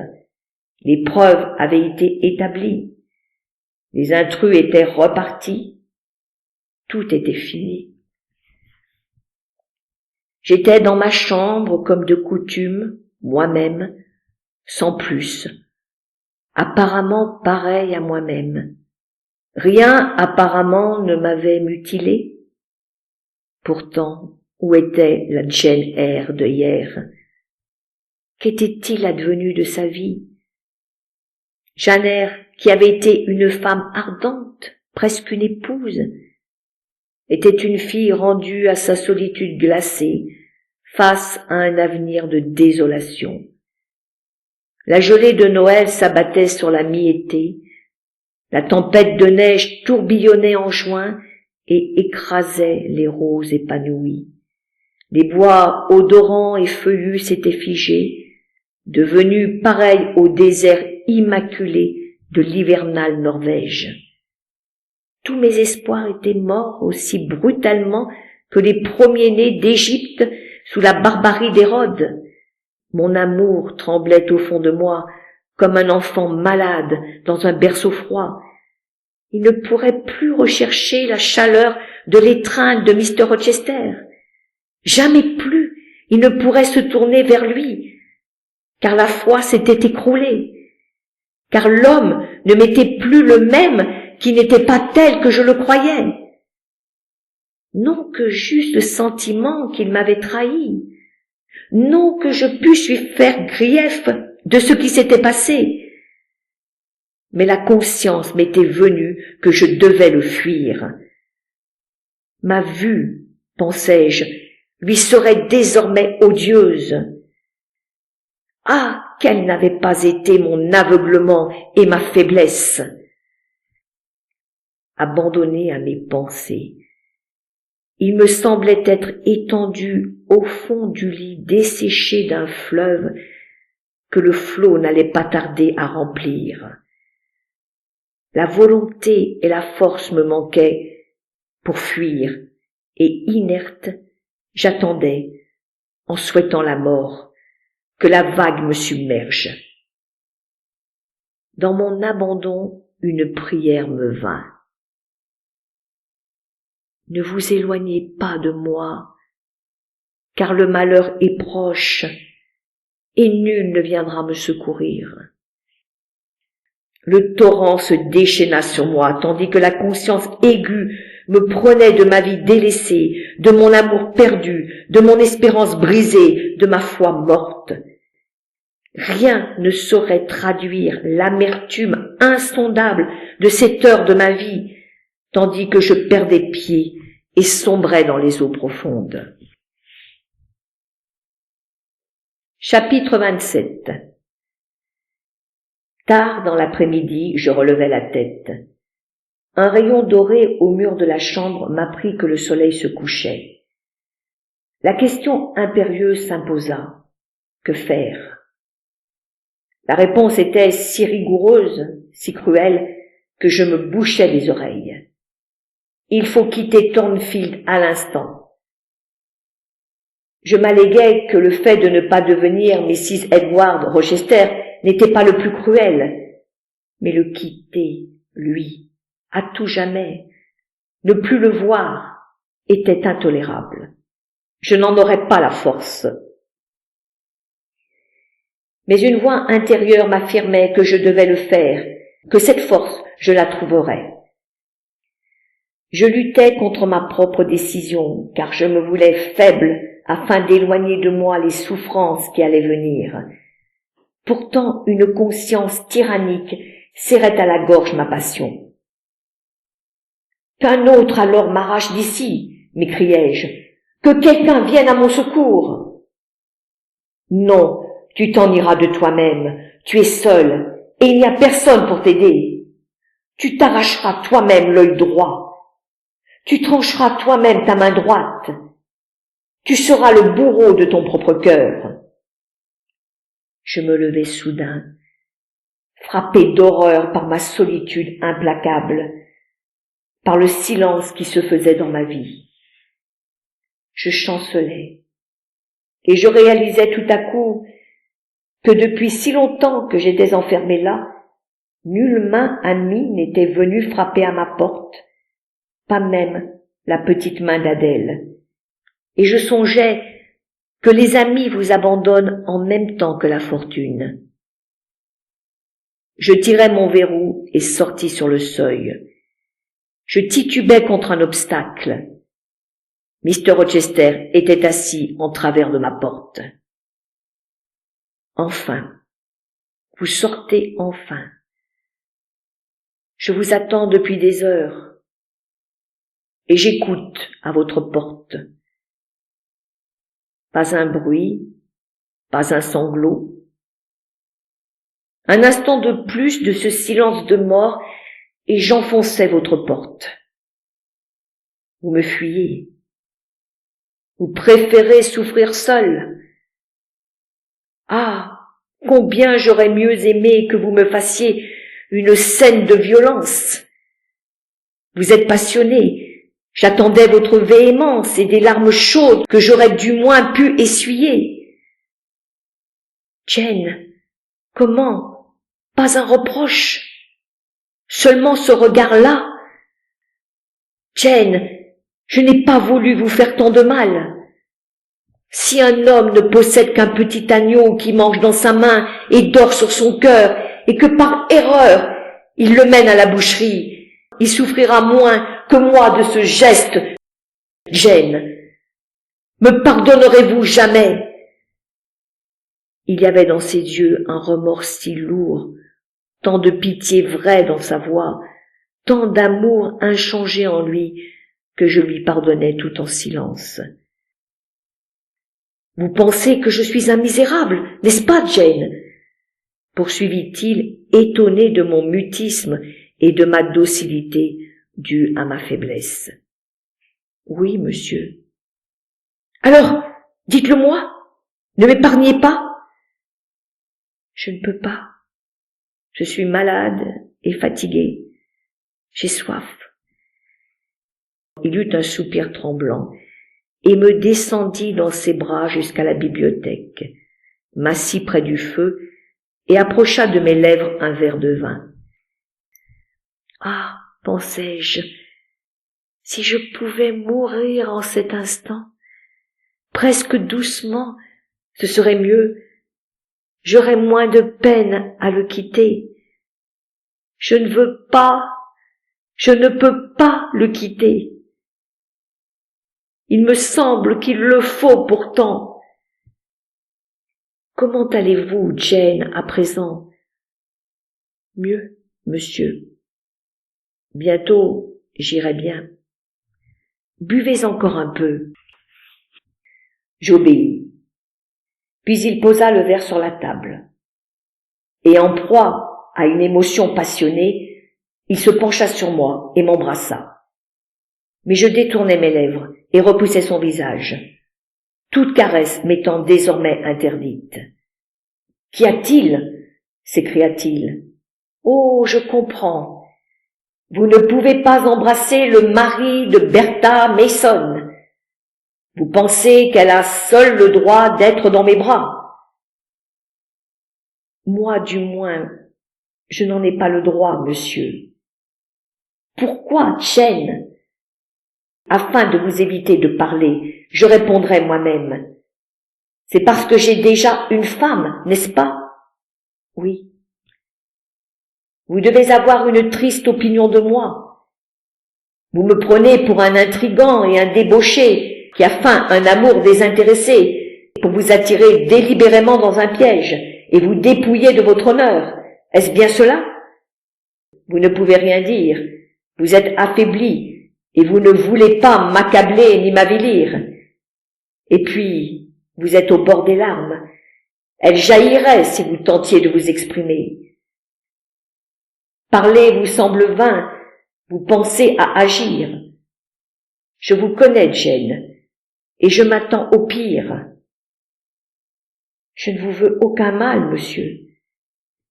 Les preuves avaient été établies. Les intrus étaient repartis. Tout était fini. J'étais dans ma chambre comme de coutume, moi-même, sans plus, apparemment pareil à moi-même. Rien apparemment ne m'avait mutilé. Pourtant, où était la Jane Eyre de hier? Qu'était-il advenu de sa vie? Jane Eyre, qui avait été une femme ardente, presque une épouse, était une fille rendue à sa solitude glacée, face à un avenir de désolation. La gelée de Noël s'abattait sur la mi-été, la tempête de neige tourbillonnait en juin et écrasait les roses épanouies. Les bois odorants et feuillus s'étaient figés, devenus pareils au désert immaculé de l'hivernale Norvège. Tous mes espoirs étaient morts aussi brutalement que les premiers-nés d'Égypte sous la barbarie d'Hérode. Mon amour tremblait au fond de moi, comme un enfant malade dans un berceau froid. Il ne pourrait plus rechercher la chaleur de l'étreinte de Mr. Rochester. Jamais plus il ne pourrait se tourner vers lui, car la foi s'était écroulée, car l'homme ne m'était plus le même qui n'était pas tel que je le croyais. Non que j'eusse le sentiment qu'il m'avait trahi, non que je pusse lui faire grief de ce qui s'était passé, mais la conscience m'était venue que je devais le fuir. Ma vue, pensais-je, lui serait désormais odieuse. Ah, quel n'avait pas été mon aveuglement et ma faiblesse! Abandonné à mes pensées, il me semblait être étendu au fond du lit desséché d'un fleuve que le flot n'allait pas tarder à remplir. La volonté et la force me manquaient pour fuir, et inerte, j'attendais, en souhaitant la mort, que la vague me submerge. Dans mon abandon, une prière me vint. Ne vous éloignez pas de moi, car le malheur est proche, et nul ne viendra me secourir. Le torrent se déchaîna sur moi, tandis que la conscience aiguë me prenait de ma vie délaissée, de mon amour perdu, de mon espérance brisée, de ma foi morte. Rien ne saurait traduire l'amertume insondable de cette heure de ma vie, tandis que je perdais pied et sombrais dans les eaux profondes. Chapitre 27. Tard dans l'après-midi, je relevai la tête. Un rayon doré au mur de la chambre m'apprit que le soleil se couchait. La question impérieuse s'imposa. Que faire? La réponse était si rigoureuse, si cruelle, que je me bouchais les oreilles. Il faut quitter Thornfield à l'instant. Je m'alléguais que le fait de ne pas devenir Mrs. Edward Rochester n'était pas le plus cruel, mais le quitter, lui, à tout jamais, ne plus le voir, était intolérable. Je n'en aurais pas la force. Mais une voix intérieure m'affirmait que je devais le faire, que cette force, je la trouverais. Je luttais contre ma propre décision, car je me voulais faible afin d'éloigner de moi les souffrances qui allaient venir. Pourtant, une conscience tyrannique serrait à la gorge ma passion. « Qu'un autre alors m'arrache d'ici !» m'écriai-je. « Que quelqu'un vienne à mon secours !»« Non, tu t'en iras de toi-même, tu es seul, et il n'y a personne pour t'aider. Tu t'arracheras toi-même l'œil droit, tu trancheras toi-même ta main droite, tu seras le bourreau de ton propre cœur. » Je me levai soudain, frappé d'horreur par ma solitude implacable, par le silence qui se faisait dans ma vie. Je chancelais, et je réalisais tout à coup que depuis si longtemps que j'étais enfermé là, nulle main amie n'était venue frapper à ma porte, pas même la petite main d'Adèle. Et je songeais que les amis vous abandonnent en même temps que la fortune. Je tirai mon verrou et sortis sur le seuil. Je titubais contre un obstacle. Mr. Rochester était assis en travers de ma porte. Enfin, vous sortez enfin. Je vous attends depuis des heures, et j'écoute à votre porte. Pas un bruit, pas un sanglot. Un instant de plus de ce silence de mort, et j'enfonçais votre porte. Vous me fuyez. Vous préférez souffrir seul. Ah, combien j'aurais mieux aimé que vous me fassiez une scène de violence. Vous êtes passionné. J'attendais votre véhémence et des larmes chaudes que j'aurais du moins pu essuyer. Jane, comment? Pas un reproche. Seulement ce regard-là. Jane, je n'ai pas voulu vous faire tant de mal. Si un homme ne possède qu'un petit agneau qui mange dans sa main et dort sur son cœur, et que par erreur il le mène à la boucherie, il souffrira moins que moi de ce geste. Jane, me pardonnerez-vous jamais? Il y avait dans ses yeux un remords si lourd, tant de pitié vraie dans sa voix, tant d'amour inchangé en lui, que je lui pardonnais tout en silence. Vous pensez que je suis un misérable, n'est-ce pas, Jane? Poursuivit-il, étonné de mon mutisme et de ma docilité due à ma faiblesse. Oui, monsieur. Alors, dites-le moi, ne m'épargnez pas. Je ne peux pas. Je suis malade et fatiguée. J'ai soif. Il eut un soupir tremblant et me descendit dans ses bras jusqu'à la bibliothèque, m'assit près du feu et approcha de mes lèvres un verre de vin. Ah, pensai-je, si je pouvais mourir en cet instant, presque doucement, ce serait mieux. J'aurais moins de peine à le quitter. Je ne veux pas, je ne peux pas le quitter. Il me semble qu'il le faut pourtant. Comment allez-vous, Jane, à présent? Mieux, monsieur. Bientôt, j'irai bien. Buvez encore un peu. J'obéis. Puis il posa le verre sur la table. Et en proie à une émotion passionnée, il se pencha sur moi et m'embrassa. Mais je détournai mes lèvres et repoussai son visage, toute caresse m'étant désormais interdite. « Qu'y a-t-il » s'écria-t-il. « Oh, je comprends. Vous ne pouvez pas embrasser le mari de Bertha Mason. Vous pensez qu'elle a seule le droit d'être dans mes bras. Moi, du moins, je n'en ai pas le droit, monsieur. Pourquoi, Jane? Afin de vous éviter de parler, je répondrai moi-même. C'est parce que j'ai déjà une femme, n'est-ce pas? Oui. Vous devez avoir une triste opinion de moi. Vous me prenez pour un intrigant et un débauché qui a feint un amour désintéressé pour vous attirer délibérément dans un piège et vous dépouiller de votre honneur. Est-ce bien cela? Vous ne pouvez rien dire. Vous êtes affaibli et vous ne voulez pas m'accabler ni m'avilir. Et puis, vous êtes au bord des larmes. Elles jailliraient si vous tentiez de vous exprimer. Parler vous semble vain, vous pensez à agir. Je vous connais, Jane, et je m'attends au pire. Je ne vous veux aucun mal, monsieur.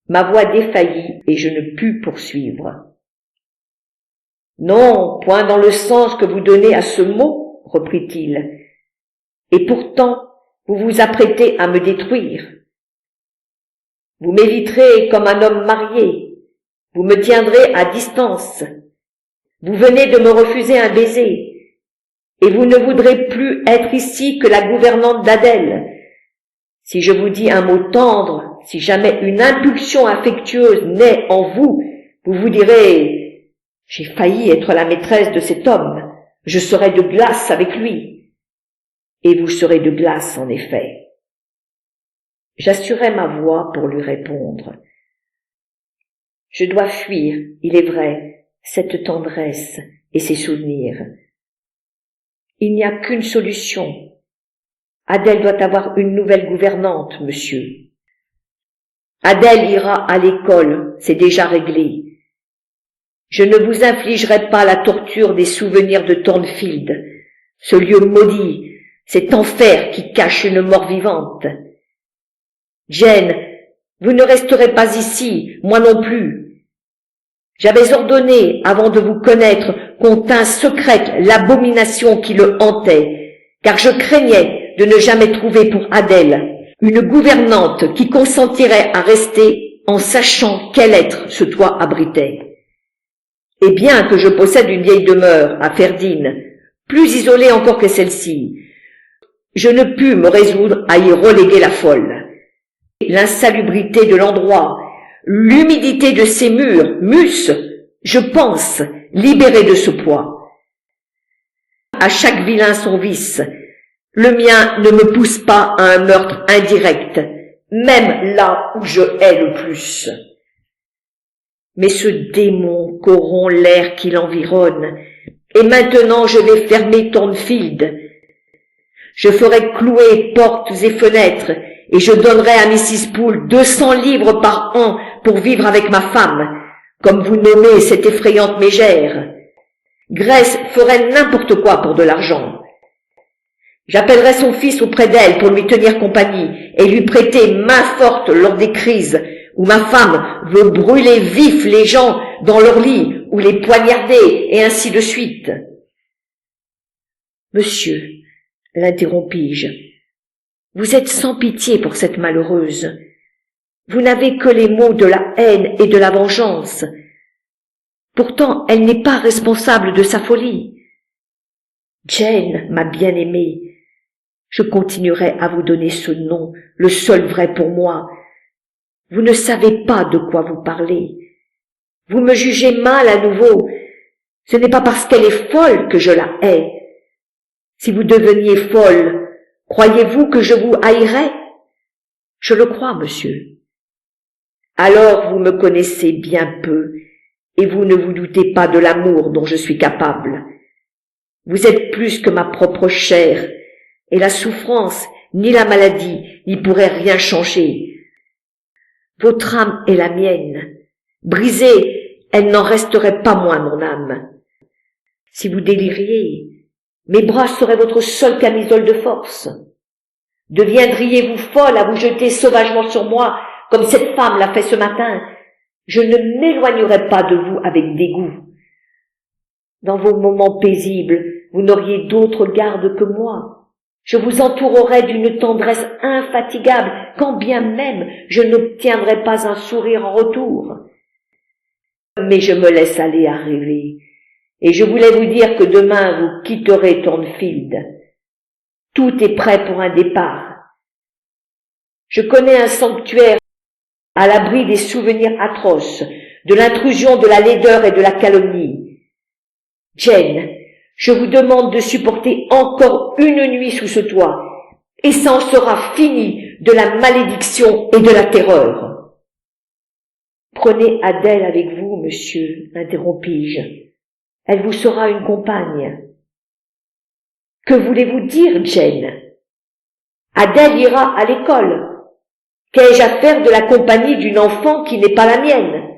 Ma voix défaillit et je ne pus poursuivre. Non, point dans le sens que vous donnez à ce mot, reprit-il. Et pourtant, vous vous apprêtez à me détruire. Vous m'éviterez comme un homme marié. Vous me tiendrez à distance. Vous venez de me refuser un baiser. Et vous ne voudrez plus être ici que la gouvernante d'Adèle. Si je vous dis un mot tendre, si jamais une impulsion affectueuse naît en vous, vous vous direz « J'ai failli être la maîtresse de cet homme, je serai de glace avec lui. » Et vous serez de glace en effet. J'assurai ma voix pour lui répondre. Je dois fuir, il est vrai, cette tendresse et ces souvenirs. Il n'y a qu'une solution. Adèle doit avoir une nouvelle gouvernante, monsieur. Adèle ira à l'école, c'est déjà réglé. Je ne vous infligerai pas la torture des souvenirs de Thornfield, ce lieu maudit, cet enfer qui cache une mort vivante. Jane, vous ne resterez pas ici, moi non plus. J'avais ordonné, avant de vous connaître, qu'on tînt secrète l'abomination qui le hantait, car je craignais de ne jamais trouver pour Adèle une gouvernante qui consentirait à rester en sachant quel être ce toit abritait. Et bien que je possède une vieille demeure à Ferdinand, plus isolée encore que celle-ci, je ne pus me résoudre à y reléguer la folle. L'insalubrité de l'endroit, l'humidité de ses murs m'eussent, je pense, libéré de ce poids. À chaque vilain son vice. Le mien ne me pousse pas à un meurtre indirect, même là où je hais le plus. Mais ce démon corrompt l'air qui l'environne, et maintenant je vais fermer Thornfield. Je ferai clouer portes et fenêtres, et je donnerai à Mrs. Poole 200 livres par an pour vivre avec ma femme, comme vous nommez cette effrayante mégère. Grace ferait n'importe quoi pour de l'argent. J'appellerai son fils auprès d'elle pour lui tenir compagnie et lui prêter main forte lors des crises où ma femme veut brûler vifs les gens dans leur lit ou les poignarder, et ainsi de suite. Monsieur, l'interrompis-je, vous êtes sans pitié pour cette malheureuse. Vous n'avez que les mots de la haine et de la vengeance. Pourtant, elle n'est pas responsable de sa folie. Jane, ma bien-aimée, je continuerai à vous donner ce nom, le seul vrai pour moi. Vous ne savez pas de quoi vous parlez. Vous me jugez mal à nouveau. Ce n'est pas parce qu'elle est folle que je la hais. Si vous deveniez folle, croyez-vous que je vous haïrais? Je le crois, monsieur. Alors vous me connaissez bien peu, et vous ne vous doutez pas de l'amour dont je suis capable. Vous êtes plus que ma propre chair, et la souffrance, ni la maladie, n'y pourraient rien changer. Votre âme est la mienne. Brisée, elle n'en resterait pas moins mon âme. Si vous déliriez, mes bras seraient votre seule camisole de force. Deviendriez-vous folle à vous jeter sauvagement sur moi, comme cette femme l'a fait ce matin? Je ne m'éloignerai pas de vous avec dégoût. Dans vos moments paisibles, vous n'auriez d'autre garde que moi. Je vous entourerai d'une tendresse infatigable, quand bien même je n'obtiendrai pas un sourire en retour. Mais je me laisse aller à rêver, et je voulais vous dire que demain vous quitterez Thornfield. Tout est prêt pour un départ. Je connais un sanctuaire à l'abri des souvenirs atroces, de l'intrusion de la laideur et de la calomnie. Jane, je vous demande de supporter encore une nuit sous ce toit, et ça en sera fini de la malédiction et de la terreur. Prenez Adèle avec vous, monsieur, interrompis-je. Elle vous sera une compagne. Que voulez-vous dire, Jane? Adèle ira à l'école. Qu'ai-je à faire de la compagnie d'une enfant qui n'est pas la mienne?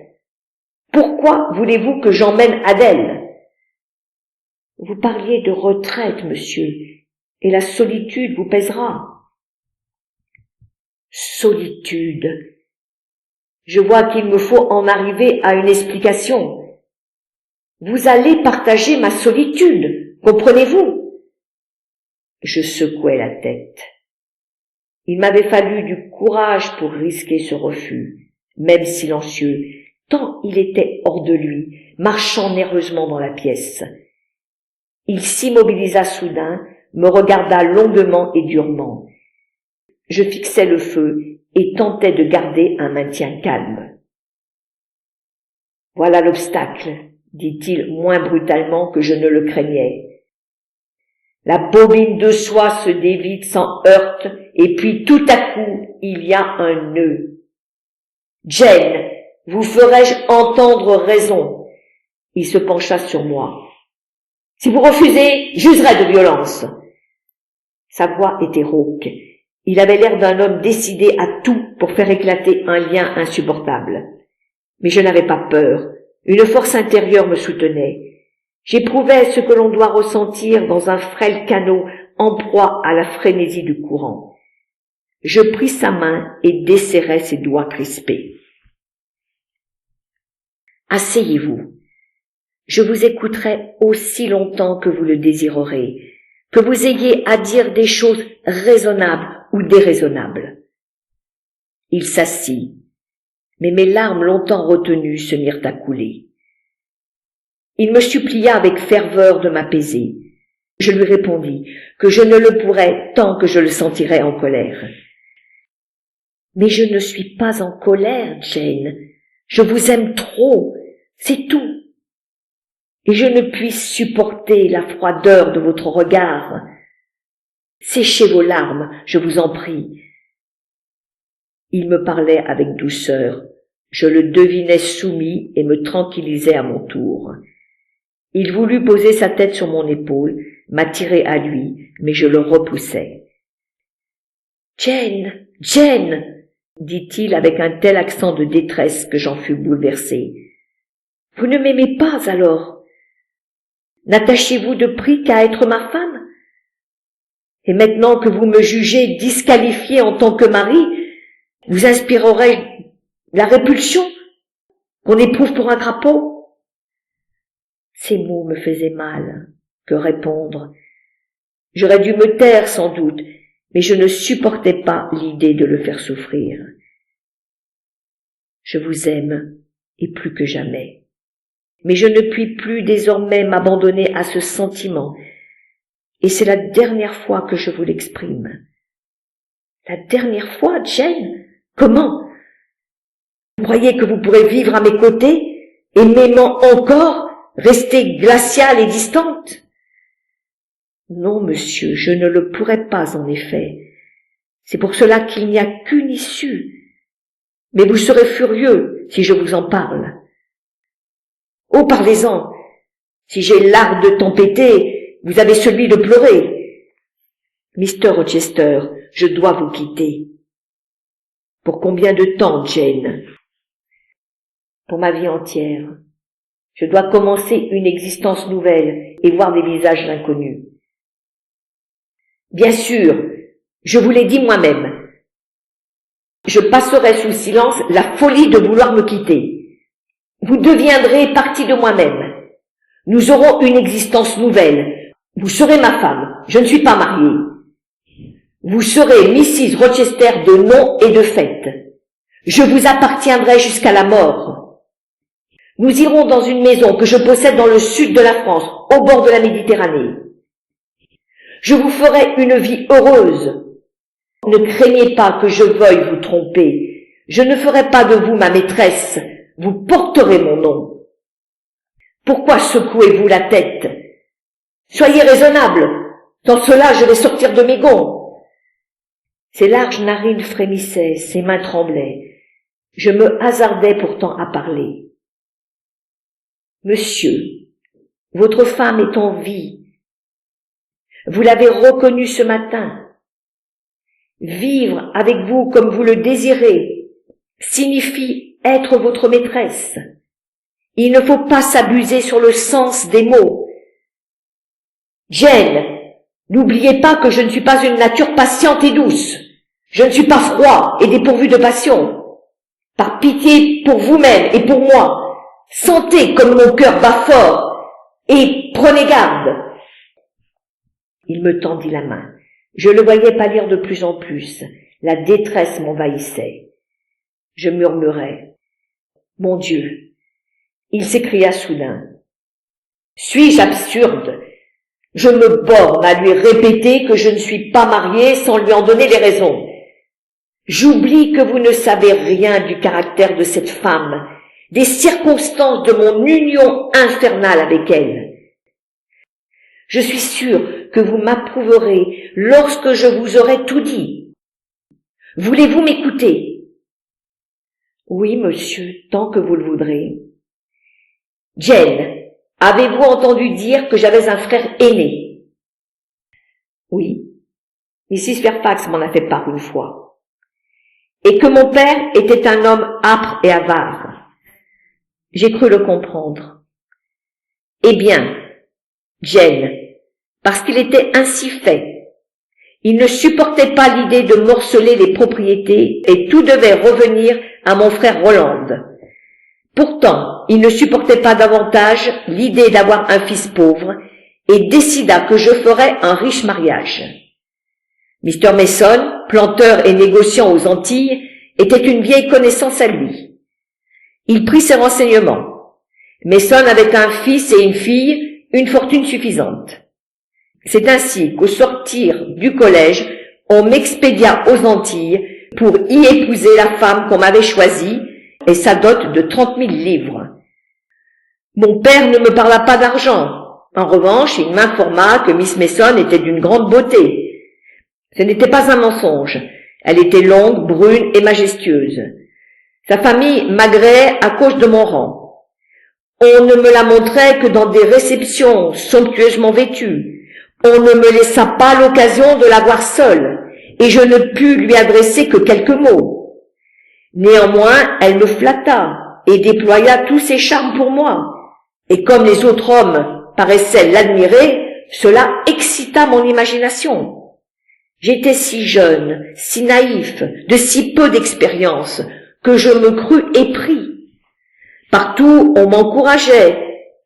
Pourquoi voulez-vous que j'emmène Adèle? Vous parliez de retraite, monsieur, et la solitude vous pèsera. Solitude. Je vois qu'il me faut en arriver à une explication. Vous allez partager ma solitude, comprenez-vous? Je secouai la tête. Il m'avait fallu du courage pour risquer ce refus, même silencieux, tant il était hors de lui, marchant nerveusement dans la pièce. Il s'immobilisa soudain, me regarda longuement et durement. Je fixai le feu et tentai de garder un maintien calme. « Voilà l'obstacle, » dit-il moins brutalement que je ne le craignais. La bobine de soie se dévide sans heurte, et puis tout à coup, il y a un nœud. « Jane, vous ferai-je entendre raison ?» Il se pencha sur moi. « Si vous refusez, j'userai de violence. » Sa voix était rauque. Il avait l'air d'un homme décidé à tout pour faire éclater un lien insupportable. Mais je n'avais pas peur. Une force intérieure me soutenait. J'éprouvais ce que l'on doit ressentir dans un frêle canot en proie à la frénésie du courant. Je pris sa main et desserrai ses doigts crispés. « Asseyez-vous. Je vous écouterai aussi longtemps que vous le désirerez, que vous ayez à dire des choses raisonnables ou déraisonnables. » Il s'assit, mais mes larmes longtemps retenues se mirent à couler. Il me supplia avec ferveur de m'apaiser. Je lui répondis que je ne le pourrais tant que je le sentirais en colère. « Mais je ne suis pas en colère, Jane. Je vous aime trop, c'est tout. Et je ne puis supporter la froideur de votre regard. Séchez vos larmes, je vous en prie. » Il me parlait avec douceur. Je le devinais soumis et me tranquillisais à mon tour. Il voulut poser sa tête sur mon épaule, m'attirer à lui, mais je le repoussai. « Jane, Jane !» dit-il avec un tel accent de détresse que j'en fus bouleversé. « Vous ne m'aimez pas alors? N'attachez-vous de prix qu'à être ma femme? Et maintenant que vous me jugez disqualifié en tant que mari, vous inspirerez la répulsion qu'on éprouve pour un crapaud? Ces mots me faisaient mal. Que répondre? J'aurais dû me taire sans doute, mais je ne supportais pas l'idée de le faire souffrir. Je vous aime, et plus que jamais. Mais je ne puis plus désormais m'abandonner à ce sentiment, et c'est la dernière fois que je vous l'exprime. La dernière fois, Jane? Comment? Vous croyez que vous pourrez vivre à mes côtés, et m'aimant encore, rester glaciale et distante? Non, monsieur, je ne le pourrais pas, en effet. C'est pour cela qu'il n'y a qu'une issue. Mais vous serez furieux si je vous en parle. Oh, parlez-en. Si j'ai l'art de tempêter, vous avez celui de pleurer. Mr. Rochester, je dois vous quitter. Pour combien de temps, Jane? Pour ma vie entière. Je dois commencer une existence nouvelle et voir des visages inconnus. Bien sûr, je vous l'ai dit moi-même. Je passerai sous silence la folie de vouloir me quitter. Vous deviendrez partie de moi-même. Nous aurons une existence nouvelle. Vous serez ma femme. Je ne suis pas mariée. Vous serez Mrs. Rochester de nom et de fait. Je vous appartiendrai jusqu'à la mort. Nous irons dans une maison que je possède dans le sud de la France, au bord de la Méditerranée. Je vous ferai une vie heureuse. Ne craignez pas que je veuille vous tromper. Je ne ferai pas de vous ma maîtresse. Vous porterez mon nom. Pourquoi secouez-vous la tête? Soyez raisonnable. Sans cela, je vais sortir de mes gonds. Ses larges narines frémissaient, ses mains tremblaient. Je me hasardais pourtant à parler. Monsieur, votre femme est en vie. Vous l'avez reconnue ce matin. Vivre avec vous comme vous le désirez signifie être votre maîtresse. Il ne faut pas s'abuser sur le sens des mots. Jane, n'oubliez pas que je ne suis pas une nature patiente et douce. Je ne suis pas froid et dépourvu de passion. Par pitié pour vous-même et pour moi, sentez comme mon cœur bat fort et prenez garde. Il me tendit la main. Je le voyais pâlir de plus en plus. La détresse m'envahissait. Je murmurai. Mon Dieu! Il s'écria soudain. Suis-je absurde? Je me borne à lui répéter que je ne suis pas mariée sans lui en donner les raisons. J'oublie que vous ne savez rien du caractère de cette femme, des circonstances de mon union infernale avec elle. Je suis sûre que vous m'approuverez lorsque je vous aurai tout dit. Voulez-vous m'écouter? Oui, monsieur, tant que vous le voudrez. Jane, avez-vous entendu dire que j'avais un frère aîné? Oui, Mrs. Fairfax m'en a fait part une fois. Et que mon père était un homme âpre et avare. J'ai cru le comprendre. Eh bien, Jane, parce qu'il était ainsi fait. Il ne supportait pas l'idée de morceler les propriétés et tout devait revenir à mon frère Roland. Pourtant, il ne supportait pas davantage l'idée d'avoir un fils pauvre et décida que je ferais un riche mariage. Mr. Mason, planteur et négociant aux Antilles, était une vieille connaissance à lui. Il prit ses renseignements. Mason avait un fils et une fille, une fortune suffisante. C'est ainsi qu'au sortir du collège, on m'expédia aux Antilles pour y épouser la femme qu'on m'avait choisie et sa dot de 30 000 livres. Mon père ne me parla pas d'argent. En revanche, il m'informa que Miss Mason était d'une grande beauté. Ce n'était pas un mensonge. Elle était longue, brune et majestueuse. Sa famille m'agréait à cause de mon rang. On ne me la montrait que dans des réceptions somptueusement vêtues. On ne me laissa pas l'occasion de la voir seule, et je ne pus lui adresser que quelques mots. Néanmoins, elle me flatta et déploya tous ses charmes pour moi, et comme les autres hommes paraissaient l'admirer, cela excita mon imagination. J'étais si jeune, si naïf, de si peu d'expérience, que je me crus épris. Partout, on m'encourageait,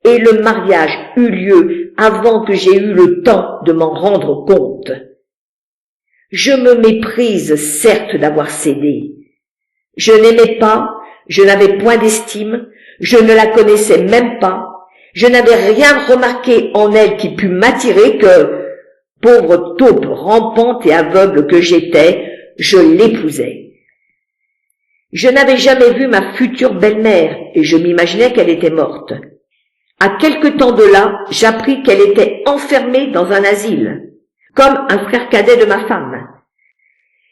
et le mariage eut lieu avant que j'aie eu le temps de m'en rendre compte. Je me méprise certes d'avoir cédé. Je n'aimais pas, je n'avais point d'estime, je ne la connaissais même pas, je n'avais rien remarqué en elle qui pût m'attirer que, pauvre taupe rampante et aveugle que j'étais, je l'épousais. Je n'avais jamais vu ma future belle-mère et je m'imaginais qu'elle était morte. À quelque temps de là, j'appris qu'elle était enfermée dans un asile, comme un frère cadet de ma femme.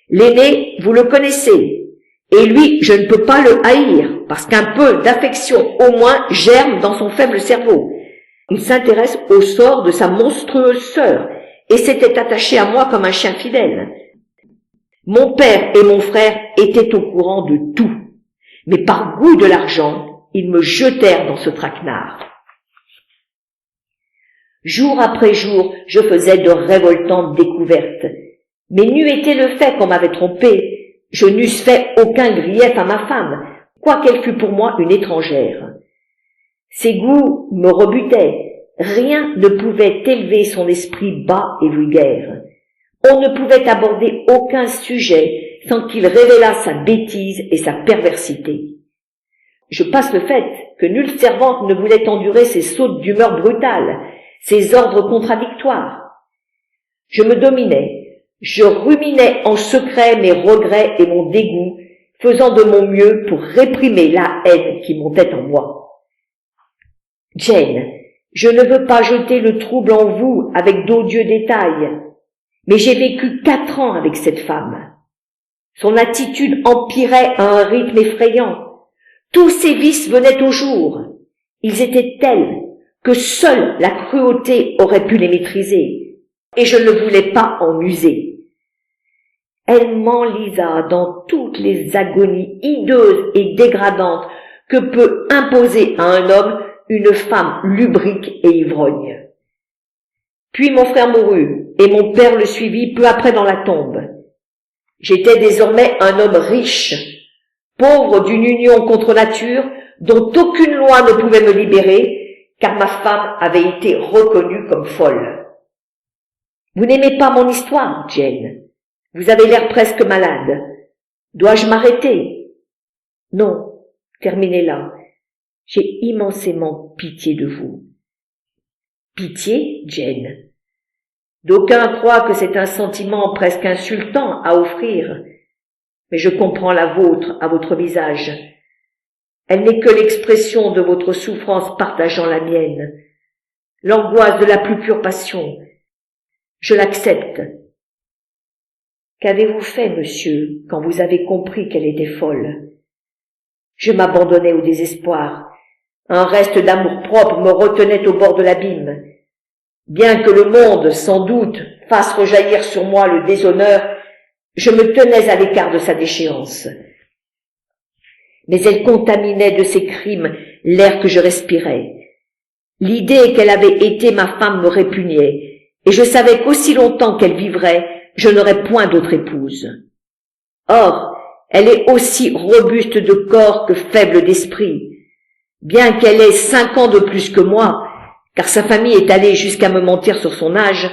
L'aîné, vous le connaissez, et lui, je ne peux pas le haïr, parce qu'un peu d'affection au moins germe dans son faible cerveau. Il s'intéresse au sort de sa monstrueuse sœur, et s'était attaché à moi comme un chien fidèle. Mon père et mon frère étaient au courant de tout, mais par goût de l'argent, ils me jetèrent dans ce traquenard. Jour après jour, je faisais de révoltantes découvertes, mais n'eût été le fait qu'on m'avait trompé, je n'eusse fait aucun grief à ma femme, quoiqu'elle fût pour moi une étrangère. Ses goûts me rebutaient, rien ne pouvait élever son esprit bas et vulgaire. On ne pouvait aborder aucun sujet sans qu'il révélât sa bêtise et sa perversité. Je passe le fait que nulle servante ne voulait endurer ces sautes d'humeur brutales, ces ordres contradictoires. Je me dominais, je ruminais en secret mes regrets et mon dégoût, faisant de mon mieux pour réprimer la haine qui montait en moi. Jane, je ne veux pas jeter le trouble en vous avec d'odieux détails, mais j'ai vécu 4 ans avec cette femme. Son attitude empirait à un rythme effrayant. Tous ses vices venaient au jour. Ils étaient tels que seule la cruauté aurait pu les maîtriser, et je ne voulais pas en user. Elle m'enlisa dans toutes les agonies hideuses et dégradantes que peut imposer à un homme une femme lubrique et ivrogne. Puis mon frère mourut, et mon père le suivit peu après dans la tombe. J'étais désormais un homme riche, pauvre d'une union contre nature, dont aucune loi ne pouvait me libérer, car ma femme avait été reconnue comme folle. Vous n'aimez pas mon histoire, Jane. Vous avez l'air presque malade. Dois-je m'arrêter? Non, terminez-la. J'ai immensément pitié de vous. Pitié, Jane? D'aucuns croient que c'est un sentiment presque insultant à offrir, mais je comprends la vôtre à votre visage. Elle n'est que l'expression de votre souffrance partageant la mienne, l'angoisse de la plus pure passion. Je l'accepte. Qu'avez-vous fait, monsieur, quand vous avez compris qu'elle était folle? Je m'abandonnais au désespoir. Un reste d'amour-propre me retenait au bord de l'abîme. Bien que le monde, sans doute, fasse rejaillir sur moi le déshonneur, je me tenais à l'écart de sa déchéance. Mais elle contaminait de ses crimes l'air que je respirais. L'idée qu'elle avait été ma femme me répugnait, et je savais qu'aussi longtemps qu'elle vivrait, je n'aurais point d'autre épouse. Or, elle est aussi robuste de corps que faible d'esprit, bien qu'elle ait 5 ans de plus que moi, car sa famille est allée jusqu'à me mentir sur son âge.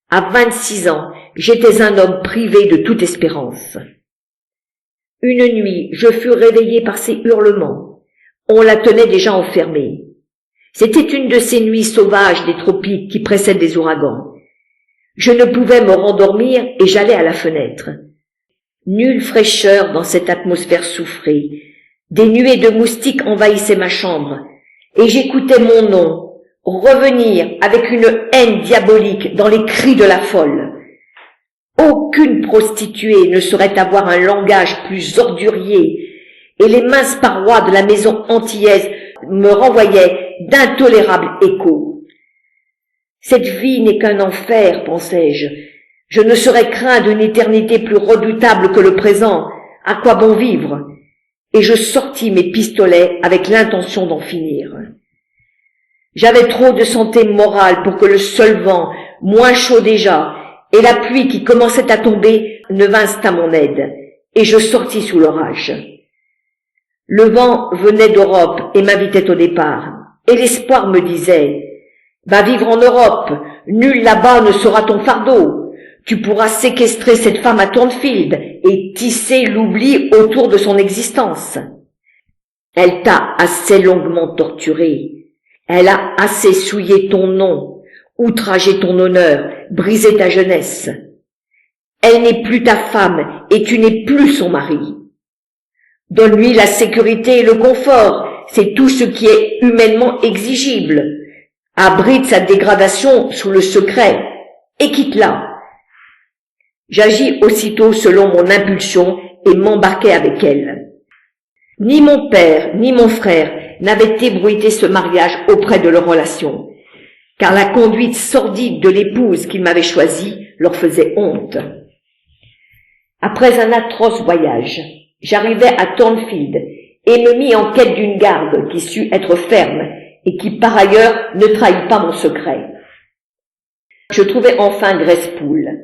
À 26 ans, j'étais un homme privé de toute espérance. Une nuit, je fus réveillé par ses hurlements. On la tenait déjà enfermée. C'était une de ces nuits sauvages des tropiques qui précèdent des ouragans. Je ne pouvais me rendormir et j'allais à la fenêtre. Nulle fraîcheur dans cette atmosphère soufrée. Des nuées de moustiques envahissaient ma chambre, et j'écoutais mon nom revenir avec une haine diabolique dans les cris de la folle. Aucune prostituée ne saurait avoir un langage plus ordurier, et les minces parois de la maison antillaise me renvoyaient d'intolérables échos. Cette vie n'est qu'un enfer, pensais-je. Je ne saurais craindre une éternité plus redoutable que le présent. À quoi bon vivre? Et je sortis mes pistolets avec l'intention d'en finir. J'avais trop de santé morale pour que le seul vent, moins chaud déjà, et la pluie qui commençait à tomber ne vinssent à mon aide, et je sortis sous l'orage. Le vent venait d'Europe et m'invitait au départ. Et l'espoir me disait, va vivre en Europe, nul là-bas ne sera ton fardeau. Tu pourras séquestrer cette femme à Thornfield et tisser l'oubli autour de son existence. Elle t'a assez longuement torturé. Elle a assez souillé ton nom, outragé ton honneur, brisé ta jeunesse. Elle n'est plus ta femme et tu n'es plus son mari. Donne-lui la sécurité et le confort, c'est tout ce qui est humainement exigible. Abrite sa dégradation sous le secret et quitte-la. J'agis aussitôt selon mon impulsion et m'embarquai avec elle. Ni mon père, ni mon frère n'avaient ébruité ce mariage auprès de leurs relations, car la conduite sordide de l'épouse qu'ils m'avaient choisie leur faisait honte. Après un atroce voyage, j'arrivai à Thornfield et me mis en quête d'une garde qui sut être ferme et qui par ailleurs ne trahit pas mon secret. Je trouvai enfin Grace Poole.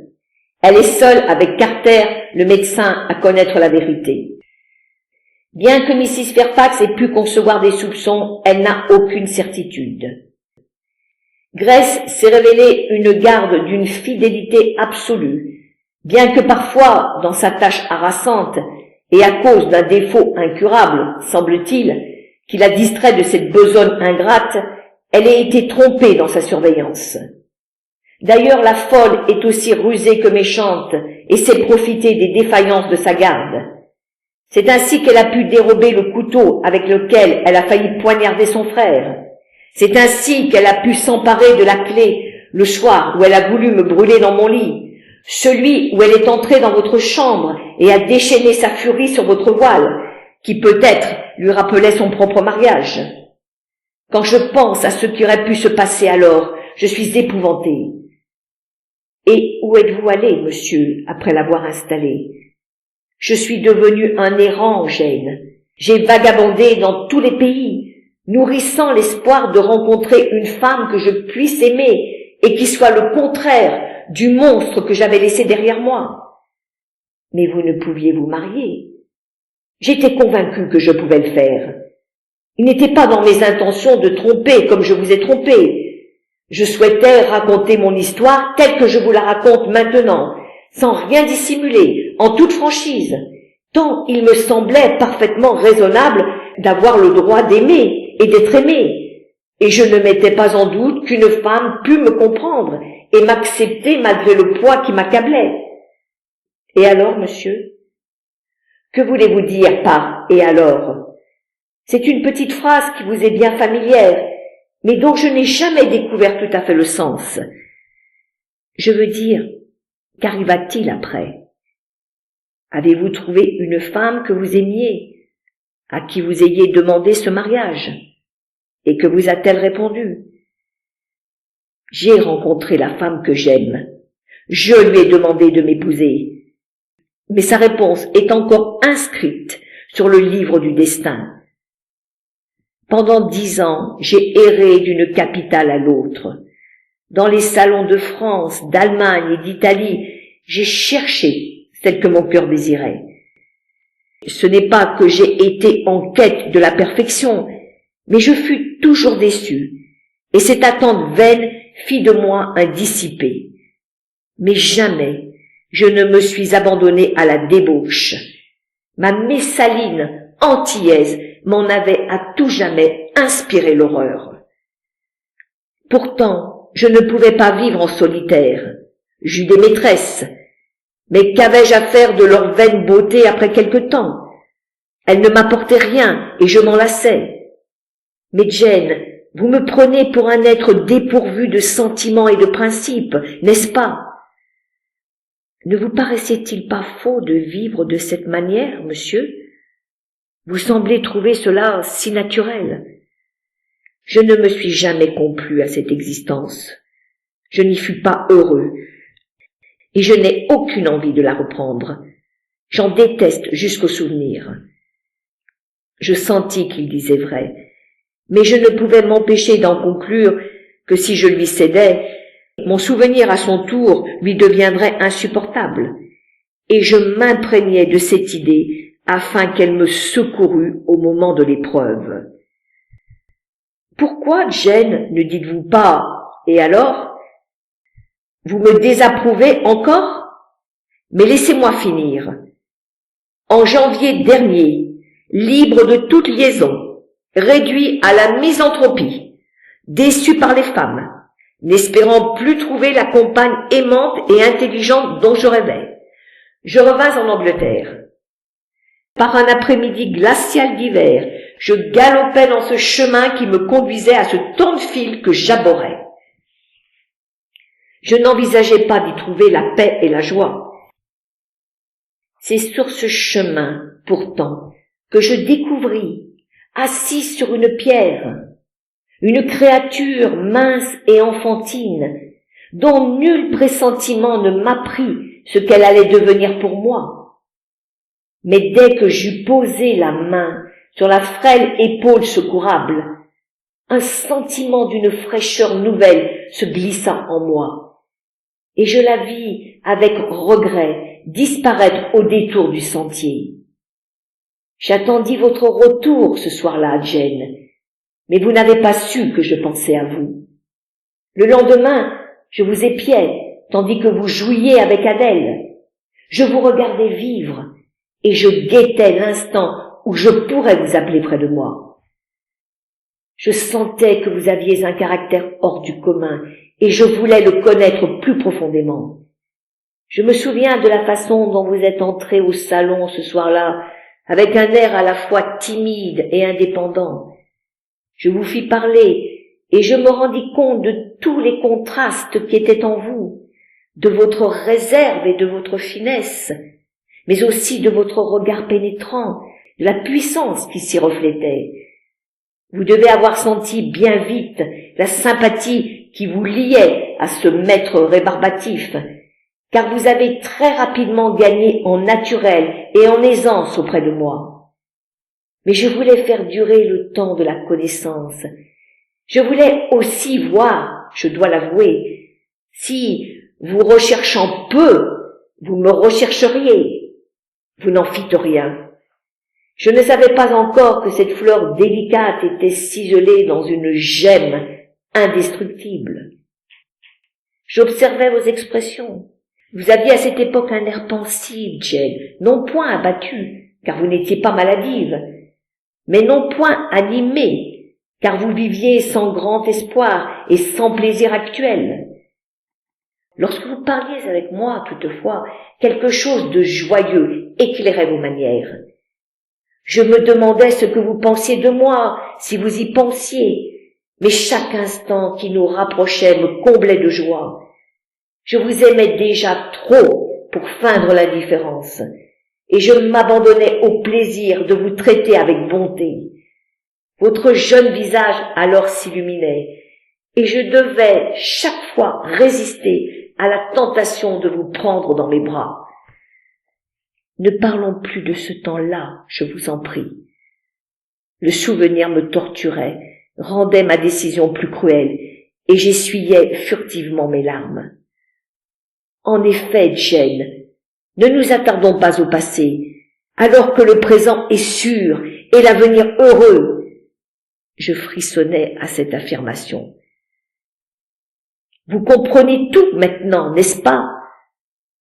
Elle est seule avec Carter, le médecin, à connaître la vérité. Bien que Mrs. Fairfax ait pu concevoir des soupçons, elle n'a aucune certitude. Grace s'est révélée une garde d'une fidélité absolue, bien que parfois, dans sa tâche harassante, et à cause d'un défaut incurable, semble-t-il, qui la distrait de cette besogne ingrate, elle ait été trompée dans sa surveillance. D'ailleurs, la folle est aussi rusée que méchante et sait profiter des défaillances de sa garde. C'est ainsi qu'elle a pu dérober le couteau avec lequel elle a failli poignarder son frère. C'est ainsi qu'elle a pu s'emparer de la clé le soir où elle a voulu me brûler dans mon lit, celui où elle est entrée dans votre chambre et a déchaîné sa furie sur votre voile, qui peut-être lui rappelait son propre mariage. Quand je pense à ce qui aurait pu se passer alors, je suis épouvantée. Et où êtes-vous allé, monsieur, après l'avoir installé? Je suis devenu un errant, Jane. J'ai vagabondé dans tous les pays, nourrissant l'espoir de rencontrer une femme que je puisse aimer et qui soit le contraire du monstre que j'avais laissé derrière moi. Mais vous ne pouviez vous marier. J'étais convaincue que je pouvais le faire. Il n'était pas dans mes intentions de tromper comme je vous ai trompé. Je souhaitais raconter mon histoire telle que je vous la raconte maintenant, sans rien dissimuler, en toute franchise, tant il me semblait parfaitement raisonnable d'avoir le droit d'aimer et d'être aimé, et je ne mettais pas en doute qu'une femme pût me comprendre et m'accepter malgré le poids qui m'accablait. Et alors, monsieur? Que voulez-vous dire par « et alors » ? C'est une petite phrase qui vous est bien familière, mais dont je n'ai jamais découvert tout à fait le sens. Je veux dire, qu'arriva-t-il après? Avez-vous trouvé une femme que vous aimiez, à qui vous ayez demandé ce mariage? Et que vous a-t-elle répondu? J'ai rencontré la femme que j'aime. Je lui ai demandé de m'épouser. Mais sa réponse est encore inscrite sur le livre du destin. Pendant 10 ans, j'ai erré d'une capitale à l'autre. Dans les salons de France, d'Allemagne et d'Italie, j'ai cherché celle que mon cœur désirait. Ce n'est pas que j'ai été en quête de la perfection, mais je fus toujours déçu, et cette attente vaine fit de moi un dissipé. Mais jamais je ne me suis abandonné à la débauche. Ma Messaline antillaise m'en avait à tout jamais inspiré l'horreur. Pourtant, je ne pouvais pas vivre en solitaire. J'eus des maîtresses, mais qu'avais-je à faire de leur vaine beauté après quelque temps? Elles ne m'apportaient rien et je m'en lassais. Mais Jane, vous me prenez pour un être dépourvu de sentiments et de principes, n'est-ce pas? Ne vous paraissait-il pas faux de vivre de cette manière, monsieur? Vous semblez trouver cela si naturel. Je ne me suis jamais complu à cette existence. Je n'y fus pas heureux. Et je n'ai aucune envie de la reprendre. J'en déteste jusqu'au souvenir. Je sentis qu'il disait vrai, mais je ne pouvais m'empêcher d'en conclure que si je lui cédais, mon souvenir à son tour lui deviendrait insupportable, et je m'imprégnais de cette idée afin qu'elle me secourût au moment de l'épreuve. Pourquoi, Jane, ne dites-vous pas « Et alors ?» Vous me désapprouvez encore? Mais laissez-moi finir. En janvier dernier, libre de toute liaison, réduit à la misanthropie, déçu par les femmes, n'espérant plus trouver la compagne aimante et intelligente dont je rêvais, je revins en Angleterre. Par un après-midi glacial d'hiver, je galopais dans ce chemin qui me conduisait à ce tourne-fil que j'abhorrais. Je n'envisageais pas d'y trouver la paix et la joie. C'est sur ce chemin, pourtant, que je découvris, assis sur une pierre, une créature mince et enfantine, dont nul pressentiment ne m'apprit ce qu'elle allait devenir pour moi. Mais dès que j'eus posé la main sur la frêle épaule secourable, un sentiment d'une fraîcheur nouvelle se glissa en moi, et je la vis avec regret disparaître au détour du sentier. J'attendis votre retour ce soir-là, Jane, mais vous n'avez pas su que je pensais à vous. Le lendemain, je vous épiais, tandis que vous jouiez avec Adèle. Je vous regardais vivre, et je guettais l'instant où je pourrais vous appeler près de moi. Je sentais que vous aviez un caractère hors du commun, et je voulais le connaître plus profondément. Je me souviens de la façon dont vous êtes entré au salon ce soir-là, avec un air à la fois timide et indépendant. Je vous fis parler, et je me rendis compte de tous les contrastes qui étaient en vous, de votre réserve et de votre finesse, mais aussi de votre regard pénétrant, de la puissance qui s'y reflétait. Vous devez avoir senti bien vite la sympathie qui vous liait à ce maître rébarbatif, car vous avez très rapidement gagné en naturel et en aisance auprès de moi. Mais je voulais faire durer le temps de la connaissance. Je voulais aussi voir, je dois l'avouer, si, vous recherchant peu, vous me rechercheriez. Vous n'en fîtes rien. Je ne savais pas encore que cette fleur délicate était ciselée dans une gemme indestructible. J'observais vos expressions. Vous aviez à cette époque un air pensif, Jane, non point abattu, car vous n'étiez pas maladive, mais non point animée, car vous viviez sans grand espoir et sans plaisir actuel. Lorsque vous parliez avec moi, toutefois, quelque chose de joyeux éclairait vos manières. Je me demandais ce que vous pensiez de moi, si vous y pensiez, mais chaque instant qui nous rapprochait me comblait de joie. Je vous aimais déjà trop pour feindre l'indifférence, et je m'abandonnais au plaisir de vous traiter avec bonté. Votre jeune visage alors s'illuminait, et je devais chaque fois résister à la tentation de vous prendre dans mes bras. Ne parlons plus de ce temps-là, je vous en prie. Le souvenir me torturait, rendait ma décision plus cruelle, et j'essuyais furtivement mes larmes. En effet, Jane, ne nous attardons pas au passé, alors que le présent est sûr et l'avenir heureux. Je frissonnais à cette affirmation. Vous comprenez tout maintenant, n'est-ce pas?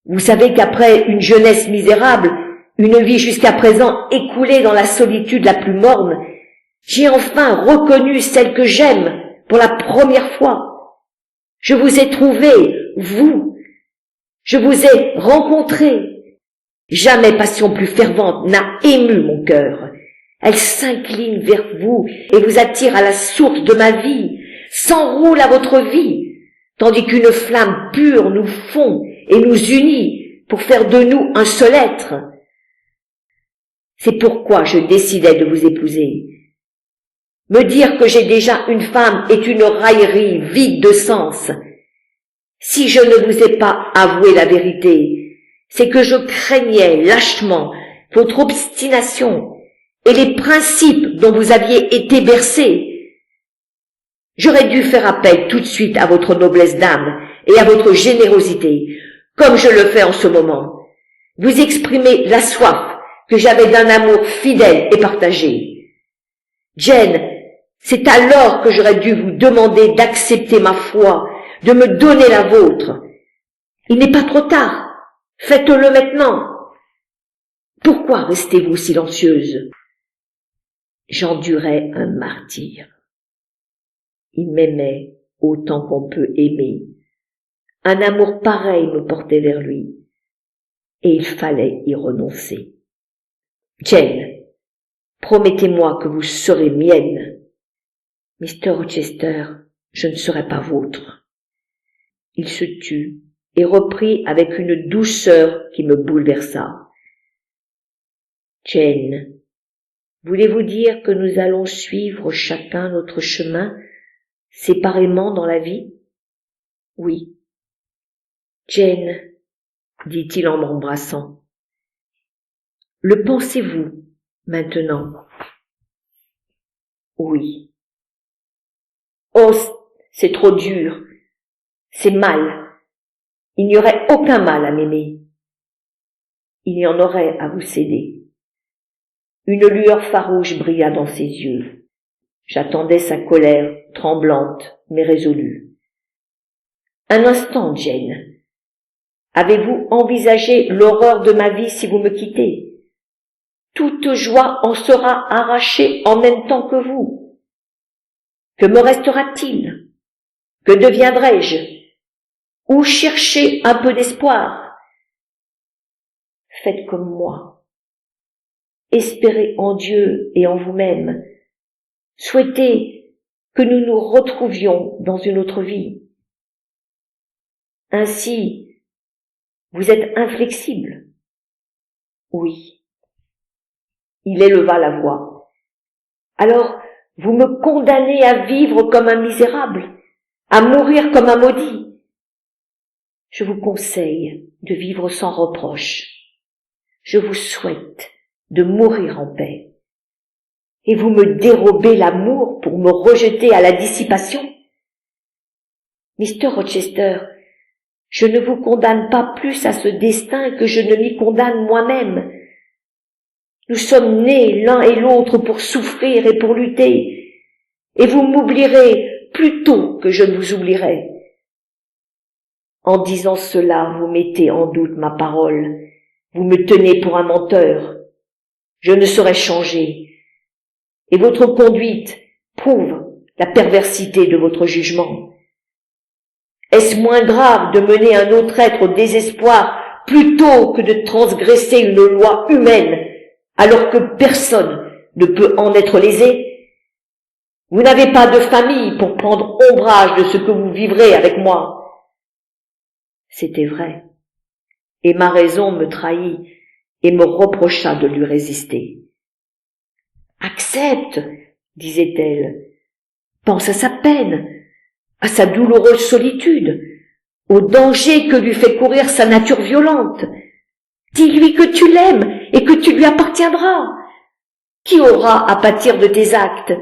Vous savez qu'après une jeunesse misérable, une vie jusqu'à présent écoulée dans la solitude la plus morne, j'ai enfin reconnu celle que j'aime pour la première fois. Je vous ai trouvé, vous. Je vous ai rencontré. Jamais passion plus fervente n'a ému mon cœur. Elle s'incline vers vous et vous attire à la source de ma vie, s'enroule à votre vie, tandis qu'une flamme pure nous fond et nous unit pour faire de nous un seul être. C'est pourquoi je décidai de vous épouser. Me dire que j'ai déjà une femme est une raillerie vide de sens. Si je ne vous ai pas avoué la vérité, c'est que je craignais lâchement votre obstination et les principes dont vous aviez été bercés. J'aurais dû faire appel tout de suite à votre noblesse d'âme et à votre générosité, comme je le fais en ce moment. Vous exprimez la soif que j'avais d'un amour fidèle et partagé. Jane, C'est alors que j'aurais dû vous demander d'accepter ma foi, de me donner la vôtre. Il n'est pas trop tard. Faites-le maintenant. Pourquoi restez-vous silencieuse? J'endurais un martyre. Il m'aimait autant qu'on peut aimer. Un amour pareil me portait vers lui, et il fallait y renoncer. Jane, promettez-moi que vous serez mienne. Mr. Rochester, je ne serai pas vôtre. Il se tut et reprit avec une douceur qui me bouleversa. Jane, voulez-vous dire que nous allons suivre chacun notre chemin, séparément dans la vie? Oui. Jane, dit-il en m'embrassant, le pensez-vous maintenant? Oui. Oh, c'est trop dur, c'est mal. Il n'y aurait aucun mal à m'aimer. Il y en aurait à vous céder. Une lueur farouche brilla dans ses yeux. J'attendais sa colère, tremblante, mais résolue. Un instant, Jane. Avez-vous envisagé l'horreur de ma vie si vous me quittez? Toute joie en sera arrachée en même temps que vous. Que me restera-t-il? Que deviendrai-je? Où chercher un peu d'espoir? Faites comme moi. Espérez en Dieu et en vous-même. Souhaitez que nous nous retrouvions dans une autre vie. Ainsi, vous êtes inflexible? Oui. Il éleva la voix. Alors, vous me condamnez à vivre comme un misérable, à mourir comme un maudit. Je vous conseille de vivre sans reproche. Je vous souhaite de mourir en paix. Et vous me dérobez l'amour pour me rejeter à la dissipation? Mr. Rochester, je ne vous condamne pas plus à ce destin que je ne m'y condamne moi-même. Nous sommes nés l'un et l'autre pour souffrir et pour lutter, et vous m'oublierez plus tôt que je ne vous oublierai. En disant cela, vous mettez en doute ma parole, vous me tenez pour un menteur. Je ne saurais changer, et votre conduite prouve la perversité de votre jugement. Est-ce moins grave de mener un autre être au désespoir plutôt que de transgresser une loi humaine alors que personne ne peut en être lésé? Vous n'avez pas de famille pour prendre ombrage de ce que vous vivrez avec moi. C'était vrai, et ma raison me trahit et me reprocha de lui résister. Accepte, disait-elle, pense à sa peine, à sa douloureuse solitude, au danger que lui fait courir sa nature violente. Dis-lui que tu l'aimes et que tu lui appartiendras. Qui aura à pâtir de tes actes?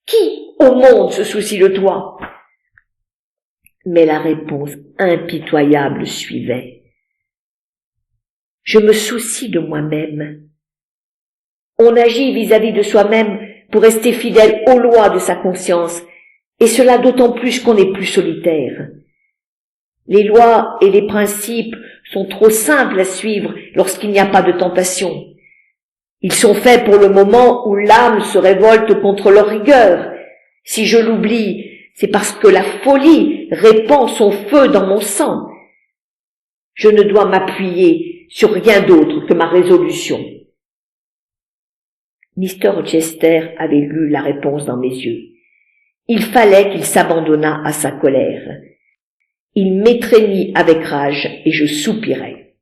Qui au monde se soucie de toi? Mais la réponse impitoyable suivait. Je me soucie de moi-même. On agit vis-à-vis de soi-même pour rester fidèle aux lois de sa conscience, et cela d'autant plus qu'on est plus solitaire. Les lois et les principes sont trop simples à suivre lorsqu'il n'y a pas de tentation. Ils sont faits pour le moment où l'âme se révolte contre leur rigueur. Si je l'oublie, c'est parce que la folie répand son feu dans mon sang. Je ne dois m'appuyer sur rien d'autre que ma résolution. Mr. Rochester avait lu la réponse dans mes yeux. Il fallait qu'il s'abandonnât à sa colère. Il m'étreignit avec rage et je soupirai.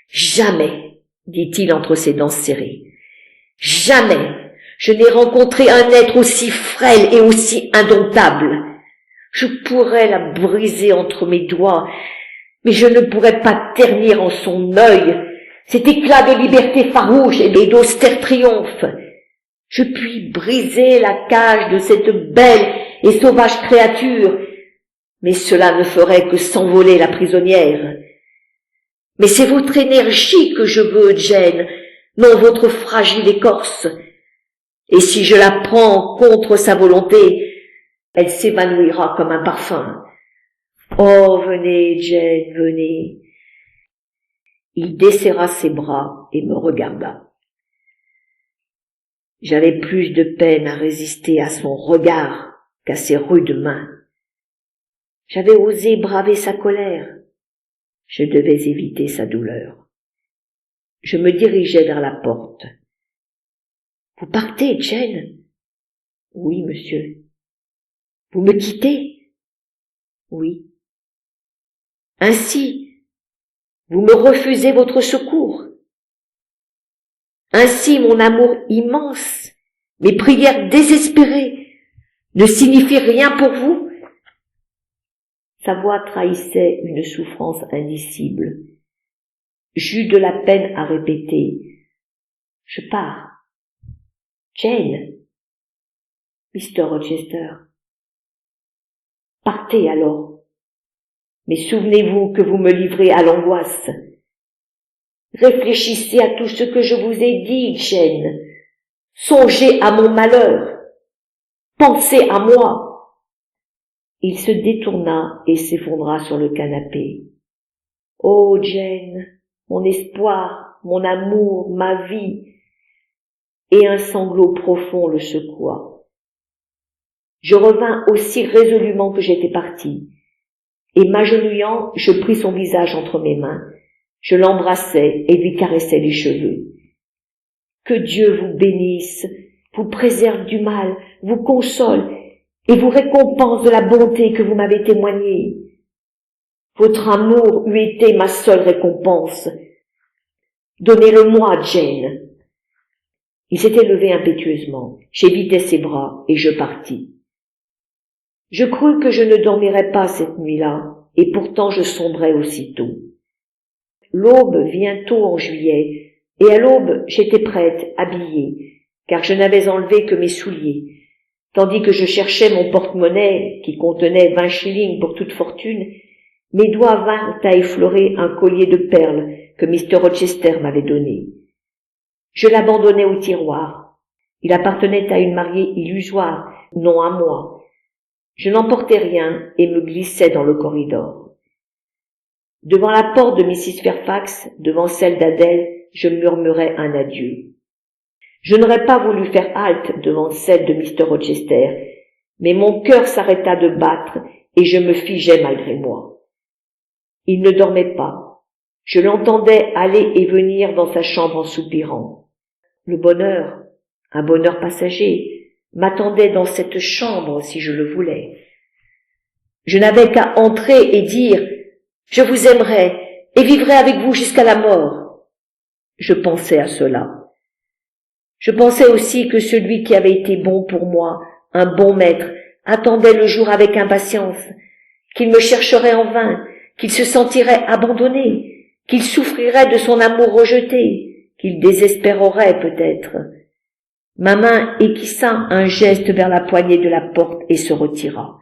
Jamais, dit-il entre ses dents serrées, jamais je n'ai rencontré un être aussi frêle et aussi indomptable. Je pourrais la briser entre mes doigts, mais je ne pourrais pas ternir en son œil cet éclat de liberté farouche et d'austère triomphe. Je puis briser la cage de cette belle et sauvage créature, mais cela ne ferait que s'envoler la prisonnière. Mais c'est votre énergie que je veux, Jane, non votre fragile écorce. et si je la prends contre sa volonté, elle s'évanouira comme un parfum. Oh, venez, Jane, venez. Il desserra ses bras et me regarda. J'avais plus de peine à résister à son regard qu'à ses rudes mains. J'avais osé braver sa colère. Je devais éviter sa douleur. Je me dirigeai vers la porte. « Vous partez, Jane ?»« Oui, monsieur. »« Vous me quittez ?»« Oui. »« Ainsi, vous me refusez votre secours. Ainsi, mon amour immense, mes prières désespérées ne signifient rien pour vous ?» Sa voix trahissait une souffrance indicible. J'eus de la peine à répéter. « Je pars. Jane. Mr. Rochester. » « Partez alors. Mais souvenez-vous que vous me livrez à l'angoisse. Réfléchissez à tout ce que je vous ai dit, Jane. Songez à mon malheur. Pensez à moi. » Il se détourna et s'effondra sur le canapé. « Oh, Jane, mon espoir, mon amour, ma vie !» Et un sanglot profond le secoua. Je revins aussi résolument que j'étais partie, et m'agenouillant, je pris son visage entre mes mains, je l'embrassai et lui caressai les cheveux. « Que Dieu vous bénisse, vous préserve du mal, vous console et vous récompense de la bonté que vous m'avez témoignée. Votre amour eût été ma seule récompense. Donnez-le-moi, Jane. » Il s'était levé impétueusement, j'évitai ses bras et je partis. Je crus que je ne dormirais pas cette nuit-là, et pourtant je sombrai aussitôt. L'aube vient tôt en juillet, et à l'aube j'étais prête, habillée, car je n'avais enlevé que mes souliers, tandis que je cherchais mon porte-monnaie, qui contenait 20 shillings pour toute fortune. Mes doigts vinrent à effleurer un collier de perles que Mr. Rochester m'avait donné. Je l'abandonnai au tiroir. Il appartenait à une mariée illusoire, non à moi. Je n'emportai rien et me glissai dans le corridor. Devant la porte de Mrs. Fairfax, devant celle d'Adèle, je murmurai un adieu. Je n'aurais pas voulu faire halte devant celle de Mr. Rochester, mais mon cœur s'arrêta de battre et je me figeai malgré moi. Il ne dormait pas. Je l'entendais aller et venir dans sa chambre en soupirant. Le bonheur, un bonheur passager, m'attendait dans cette chambre si je le voulais. Je n'avais qu'à entrer et dire « Je vous aimerai et vivrai avec vous jusqu'à la mort ». Je pensais à cela. Je pensais aussi que celui qui avait été bon pour moi, un bon maître, attendait le jour avec impatience, qu'il me chercherait en vain, qu'il se sentirait abandonné, qu'il souffrirait de son amour rejeté, qu'il désespérerait peut-être. Ma main esquissa un geste vers la poignée de la porte et se retira.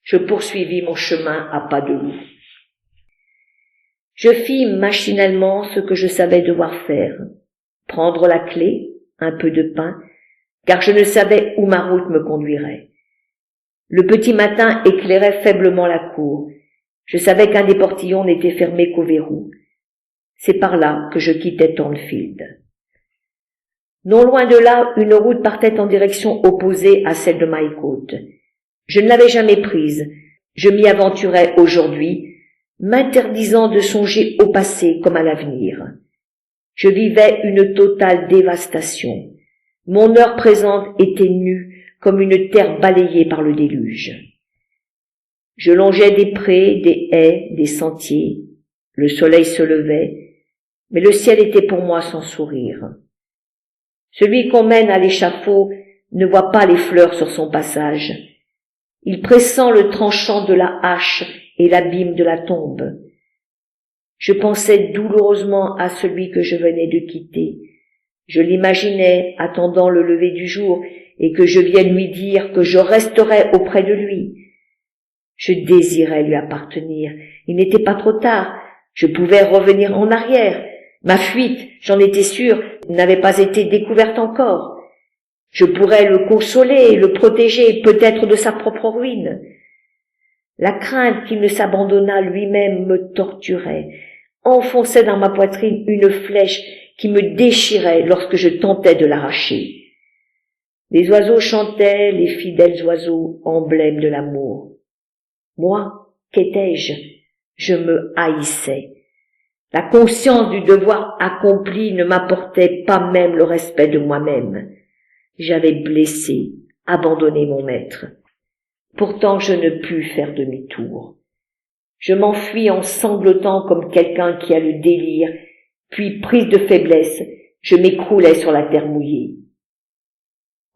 Je poursuivis mon chemin à pas de loup. Je fis machinalement ce que je savais devoir faire, prendre la clé, un peu de pain, car je ne savais où ma route me conduirait. Le petit matin éclairait faiblement la cour. Je savais qu'un des portillons n'était fermé qu'au verrou. C'est par là que je quittais Thornfield. Non loin de là, une route partait en direction opposée à celle de Mycote. Je ne l'avais jamais prise. Je m'y aventurais aujourd'hui, m'interdisant de songer au passé comme à l'avenir. Je vivais une totale dévastation. Mon heure présente était nue comme une terre balayée par le déluge. Je longeais des prés, des haies, des sentiers. Le soleil se levait, mais le ciel était pour moi sans sourire. Celui qu'on mène à l'échafaud ne voit pas les fleurs sur son passage. Il pressent le tranchant de la hache et l'abîme de la tombe. Je pensais douloureusement à celui que je venais de quitter. Je l'imaginais attendant le lever du jour et que je vienne lui dire que je resterais auprès de lui. Je désirais lui appartenir. Il n'était pas trop tard. Je pouvais revenir en arrière. Ma fuite, j'en étais sûre, n'avait pas été découverte encore. Je pourrais le consoler, le protéger peut-être de sa propre ruine. La crainte qu'il ne s'abandonnât lui-même me torturait, enfonçait dans ma poitrine une flèche qui me déchirait lorsque je tentais de l'arracher. Les oiseaux chantaient, les fidèles oiseaux, emblèmes de l'amour. Moi, qu'étais-je? Je me haïssais. La conscience du devoir accompli ne m'apportait pas même le respect de moi-même. J'avais blessé, abandonné mon maître. Pourtant je ne pus faire demi-tour. Je m'enfuis en sanglotant comme quelqu'un qui a le délire, puis prise de faiblesse, je m'écroulais sur la terre mouillée.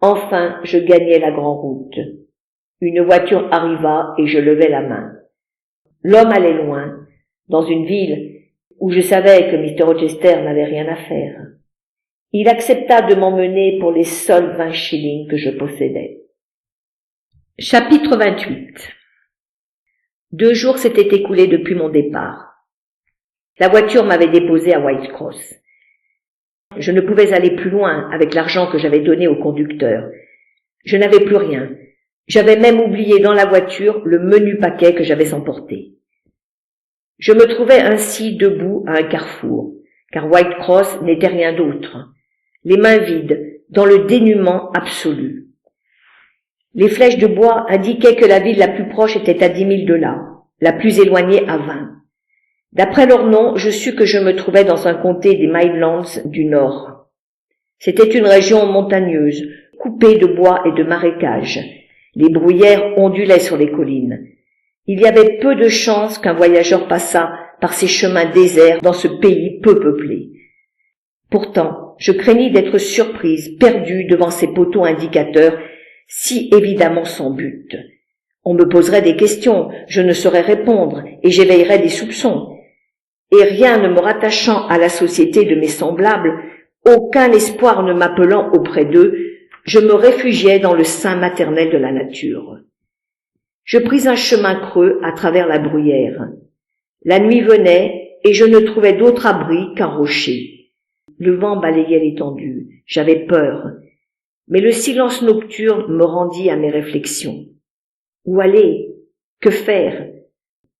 Enfin, je gagnai la grande route. Une voiture arriva et je levai la main. L'homme allait loin, dans une ville où je savais que Mr. Rochester n'avait rien à faire. Il accepta de m'emmener pour les seuls 20 shillings que je possédais. Chapitre 28. 2 jours s'étaient écoulés depuis mon départ. La voiture m'avait déposé à Whitecross. Je ne pouvais aller plus loin avec l'argent que j'avais donné au conducteur. Je n'avais plus rien. J'avais même oublié dans la voiture le menu paquet que j'avais emporté. Je me trouvais ainsi debout à un carrefour, car Whitecross n'était rien d'autre. Les mains vides, dans le dénuement absolu. Les flèches de bois indiquaient que la ville la plus proche était à 10 000 de là, la plus éloignée à 20. D'après leur nom, je sus que je me trouvais dans un comté des Midlands du Nord. C'était une région montagneuse, coupée de bois et de marécages. Les bruyères ondulaient sur les collines. Il y avait peu de chances qu'un voyageur passât par ces chemins déserts dans ce pays peu peuplé. Pourtant, je craignis d'être surprise, perdue devant ces poteaux indicateurs, si évidemment sans but. On me poserait des questions, je ne saurais répondre, et j'éveillerais des soupçons. Et rien ne me rattachant à la société de mes semblables, aucun espoir ne m'appelant auprès d'eux, je me réfugiais dans le sein maternel de la nature. Je pris un chemin creux à travers la bruyère. La nuit venait, et je ne trouvais d'autre abri qu'un rocher. Le vent balayait l'étendue, j'avais peur. Mais le silence nocturne me rendit à mes réflexions. Où aller? Que faire?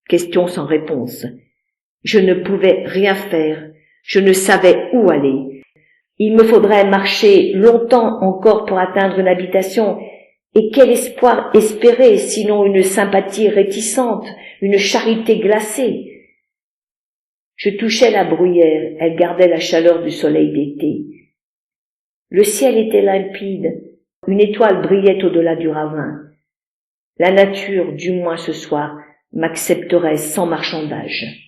Question sans réponse. Je ne pouvais rien faire, je ne savais où aller. Il me faudrait marcher longtemps encore pour atteindre une habitation, et quel espoir espérer, sinon une sympathie réticente, une charité glacée? Je touchais la bruyère, elle gardait la chaleur du soleil d'été. Le ciel était limpide, une étoile brillait au-delà du ravin. La nature, du moins ce soir, m'accepterait sans marchandage.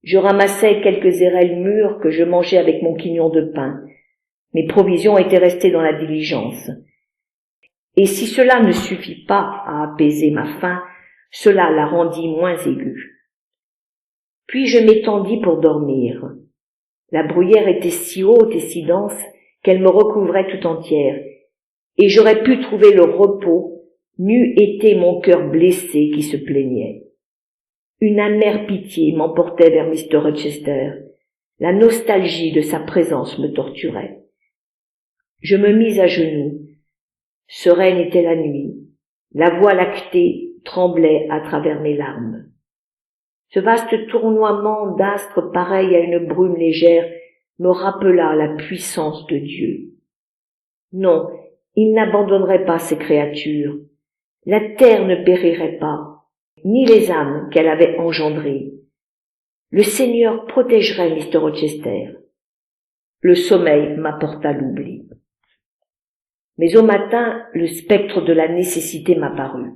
Je ramassai quelques érelles mûres que je mangeais avec mon quignon de pain. Mes provisions étaient restées dans la diligence. Et si cela ne suffit pas à apaiser ma faim, cela la rendit moins aiguë. Puis je m'étendis pour dormir. La bruyère était si haute et si dense qu'elle me recouvrait tout entière, et j'aurais pu trouver le repos, n'eût été mon cœur blessé qui se plaignait. Une amère pitié m'emportait vers Mr. Rochester. La nostalgie de sa présence me torturait. Je me mis à genoux. Sereine était la nuit. La voie lactée tremblait à travers mes larmes. Ce vaste tournoiement d'astres pareil à une brume légère me rappela la puissance de Dieu. Non, il n'abandonnerait pas ses créatures. La terre ne périrait pas, ni les âmes qu'elle avait engendrées. Le Seigneur protégerait Mr. Rochester. Le sommeil m'apporta l'oubli. Mais au matin, le spectre de la nécessité m'apparut.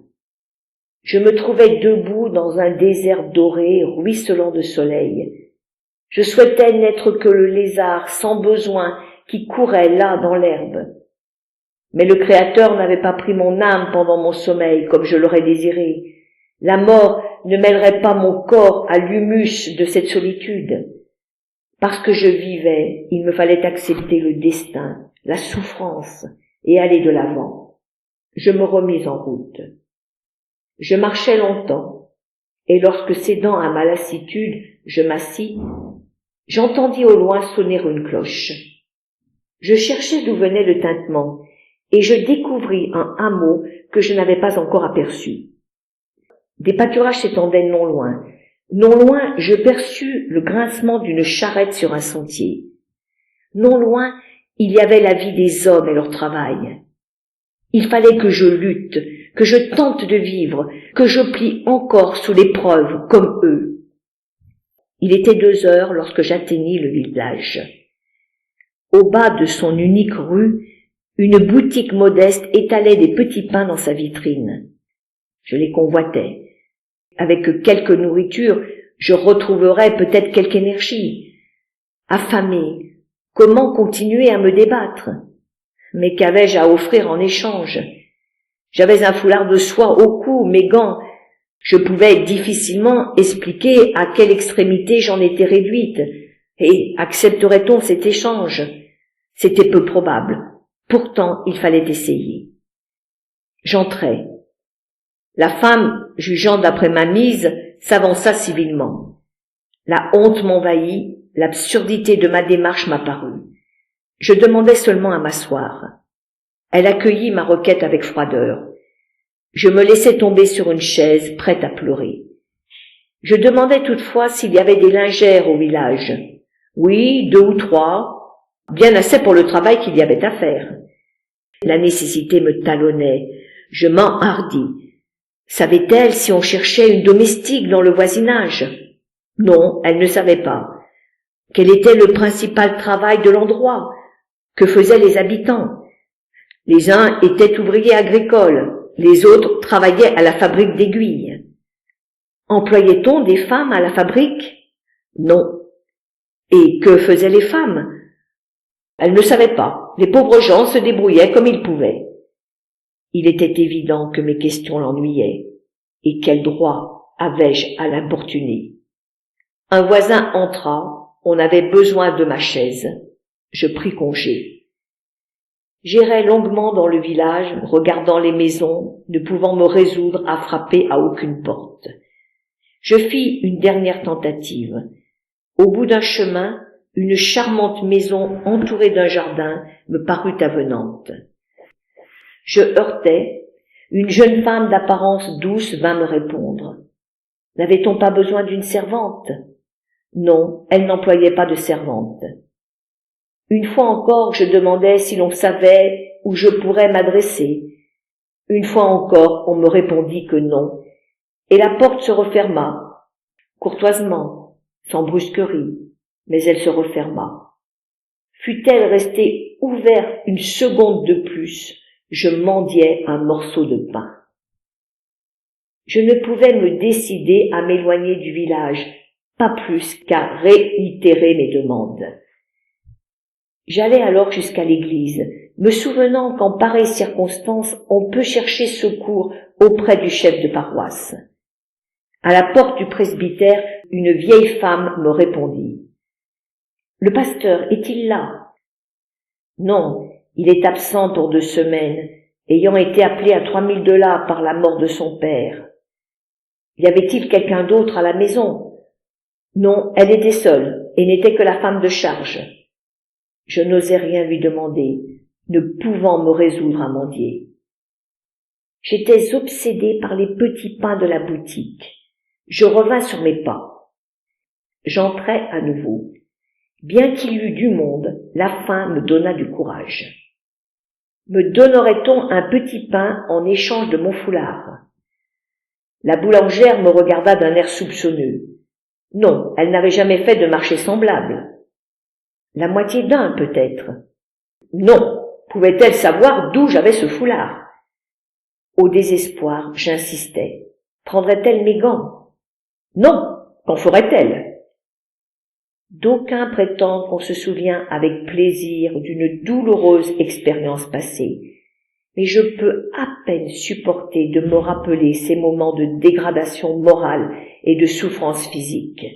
Je me trouvais debout dans un désert doré, ruisselant de soleil. Je souhaitais n'être que le lézard sans besoin qui courait là dans l'herbe. Mais le Créateur n'avait pas pris mon âme pendant mon sommeil comme je l'aurais désiré. La mort ne mêlerait pas mon corps à l'humus de cette solitude. Parce que je vivais, il me fallait accepter le destin, la souffrance, et aller de l'avant. Je me remis en route. Je marchais longtemps, et lorsque cédant à ma lassitude, je m'assis, j'entendis au loin sonner une cloche. Je cherchais d'où venait le tintement, et je découvris un hameau que je n'avais pas encore aperçu. Des pâturages s'étendaient non loin. Non loin, je perçus le grincement d'une charrette sur un sentier. Non loin, il y avait la vie des hommes et leur travail. Il fallait que je lutte, que je tente de vivre, que je plie encore sous l'épreuve comme eux. Il était 2 heures lorsque j'atteignis le village. Au bas de son unique rue, une boutique modeste étalait des petits pains dans sa vitrine. Je les convoitais. Avec quelque nourriture, je retrouverais peut-être quelque énergie. Affamé, comment continuer à me débattre? Mais qu'avais-je à offrir en échange? J'avais un foulard de soie au cou, mes gants. Je pouvais difficilement expliquer à quelle extrémité j'en étais réduite. Et accepterait-on cet échange? C'était peu probable. Pourtant, il fallait essayer. J'entrai. La femme, jugeant d'après ma mise, s'avança civilement. La honte m'envahit, l'absurdité de ma démarche m'apparut. Je demandais seulement à m'asseoir. Elle accueillit ma requête avec froideur. Je me laissai tomber sur une chaise, prête à pleurer. Je demandai toutefois s'il y avait des lingères au village. Oui, 2 ou 3, bien assez pour le travail qu'il y avait à faire. La nécessité me talonnait, je m'enhardis. Savait-elle si on cherchait une domestique dans le voisinage? Non, elle ne savait pas. Quel était le principal travail de l'endroit? Que faisaient les habitants? Les uns étaient ouvriers agricoles, les autres travaillaient à la fabrique d'aiguilles. Employait-on des femmes à la fabrique? Non. Et que faisaient les femmes? Elle ne savait pas. Les pauvres gens se débrouillaient comme ils pouvaient. Il était évident que mes questions l'ennuyaient. Et quel droit avais-je à l'importuner? Un voisin entra. On avait besoin de ma chaise. Je pris congé. J'errai longuement dans le village, regardant les maisons, ne pouvant me résoudre à frapper à aucune porte. Je fis une dernière tentative. Au bout d'un chemin, une charmante maison entourée d'un jardin me parut avenante. Je heurtai. Une jeune femme d'apparence douce vint me répondre. N'avait-on pas besoin d'une servante? Non, elle n'employait pas de servante. Une fois encore, je demandais si l'on savait où je pourrais m'adresser. Une fois encore, on me répondit que non, et la porte se referma, courtoisement, sans brusquerie, mais elle se referma. Fût-elle restée ouverte une seconde de plus, je mendiais un morceau de pain. Je ne pouvais me décider à m'éloigner du village, pas plus qu'à réitérer mes demandes. J'allai alors jusqu'à l'église, me souvenant qu'en pareille circonstance, on peut chercher secours auprès du chef de paroisse. À la porte du presbytère, une vieille femme me répondit. « Le pasteur est-il là ?»« Non, il est absent pour 2 semaines, ayant été appelé à 3 000 $ par la mort de son père. Y avait-il quelqu'un d'autre à la maison? Non, elle était seule, et n'était que la femme de charge. Je n'osais rien lui demander, ne pouvant me résoudre à mendier. J'étais obsédé par les petits pains de la boutique. Je revins sur mes pas. J'entrai à nouveau. Bien qu'il y eût du monde, la faim me donna du courage. Me donnerait-on un petit pain en échange de mon foulard? La boulangère me regarda d'un air soupçonneux. Non, elle n'avait jamais fait de marché semblable. La moitié d'un, peut-être. Non, pouvait-elle savoir d'où j'avais ce foulard? Au désespoir, j'insistais. Prendrait-elle mes gants? Non, qu'en ferait-elle? D'aucuns prétendent qu'on se souvient avec plaisir d'une douloureuse expérience passée, mais je peux à peine supporter de me rappeler ces moments de dégradation morale et de souffrance physique.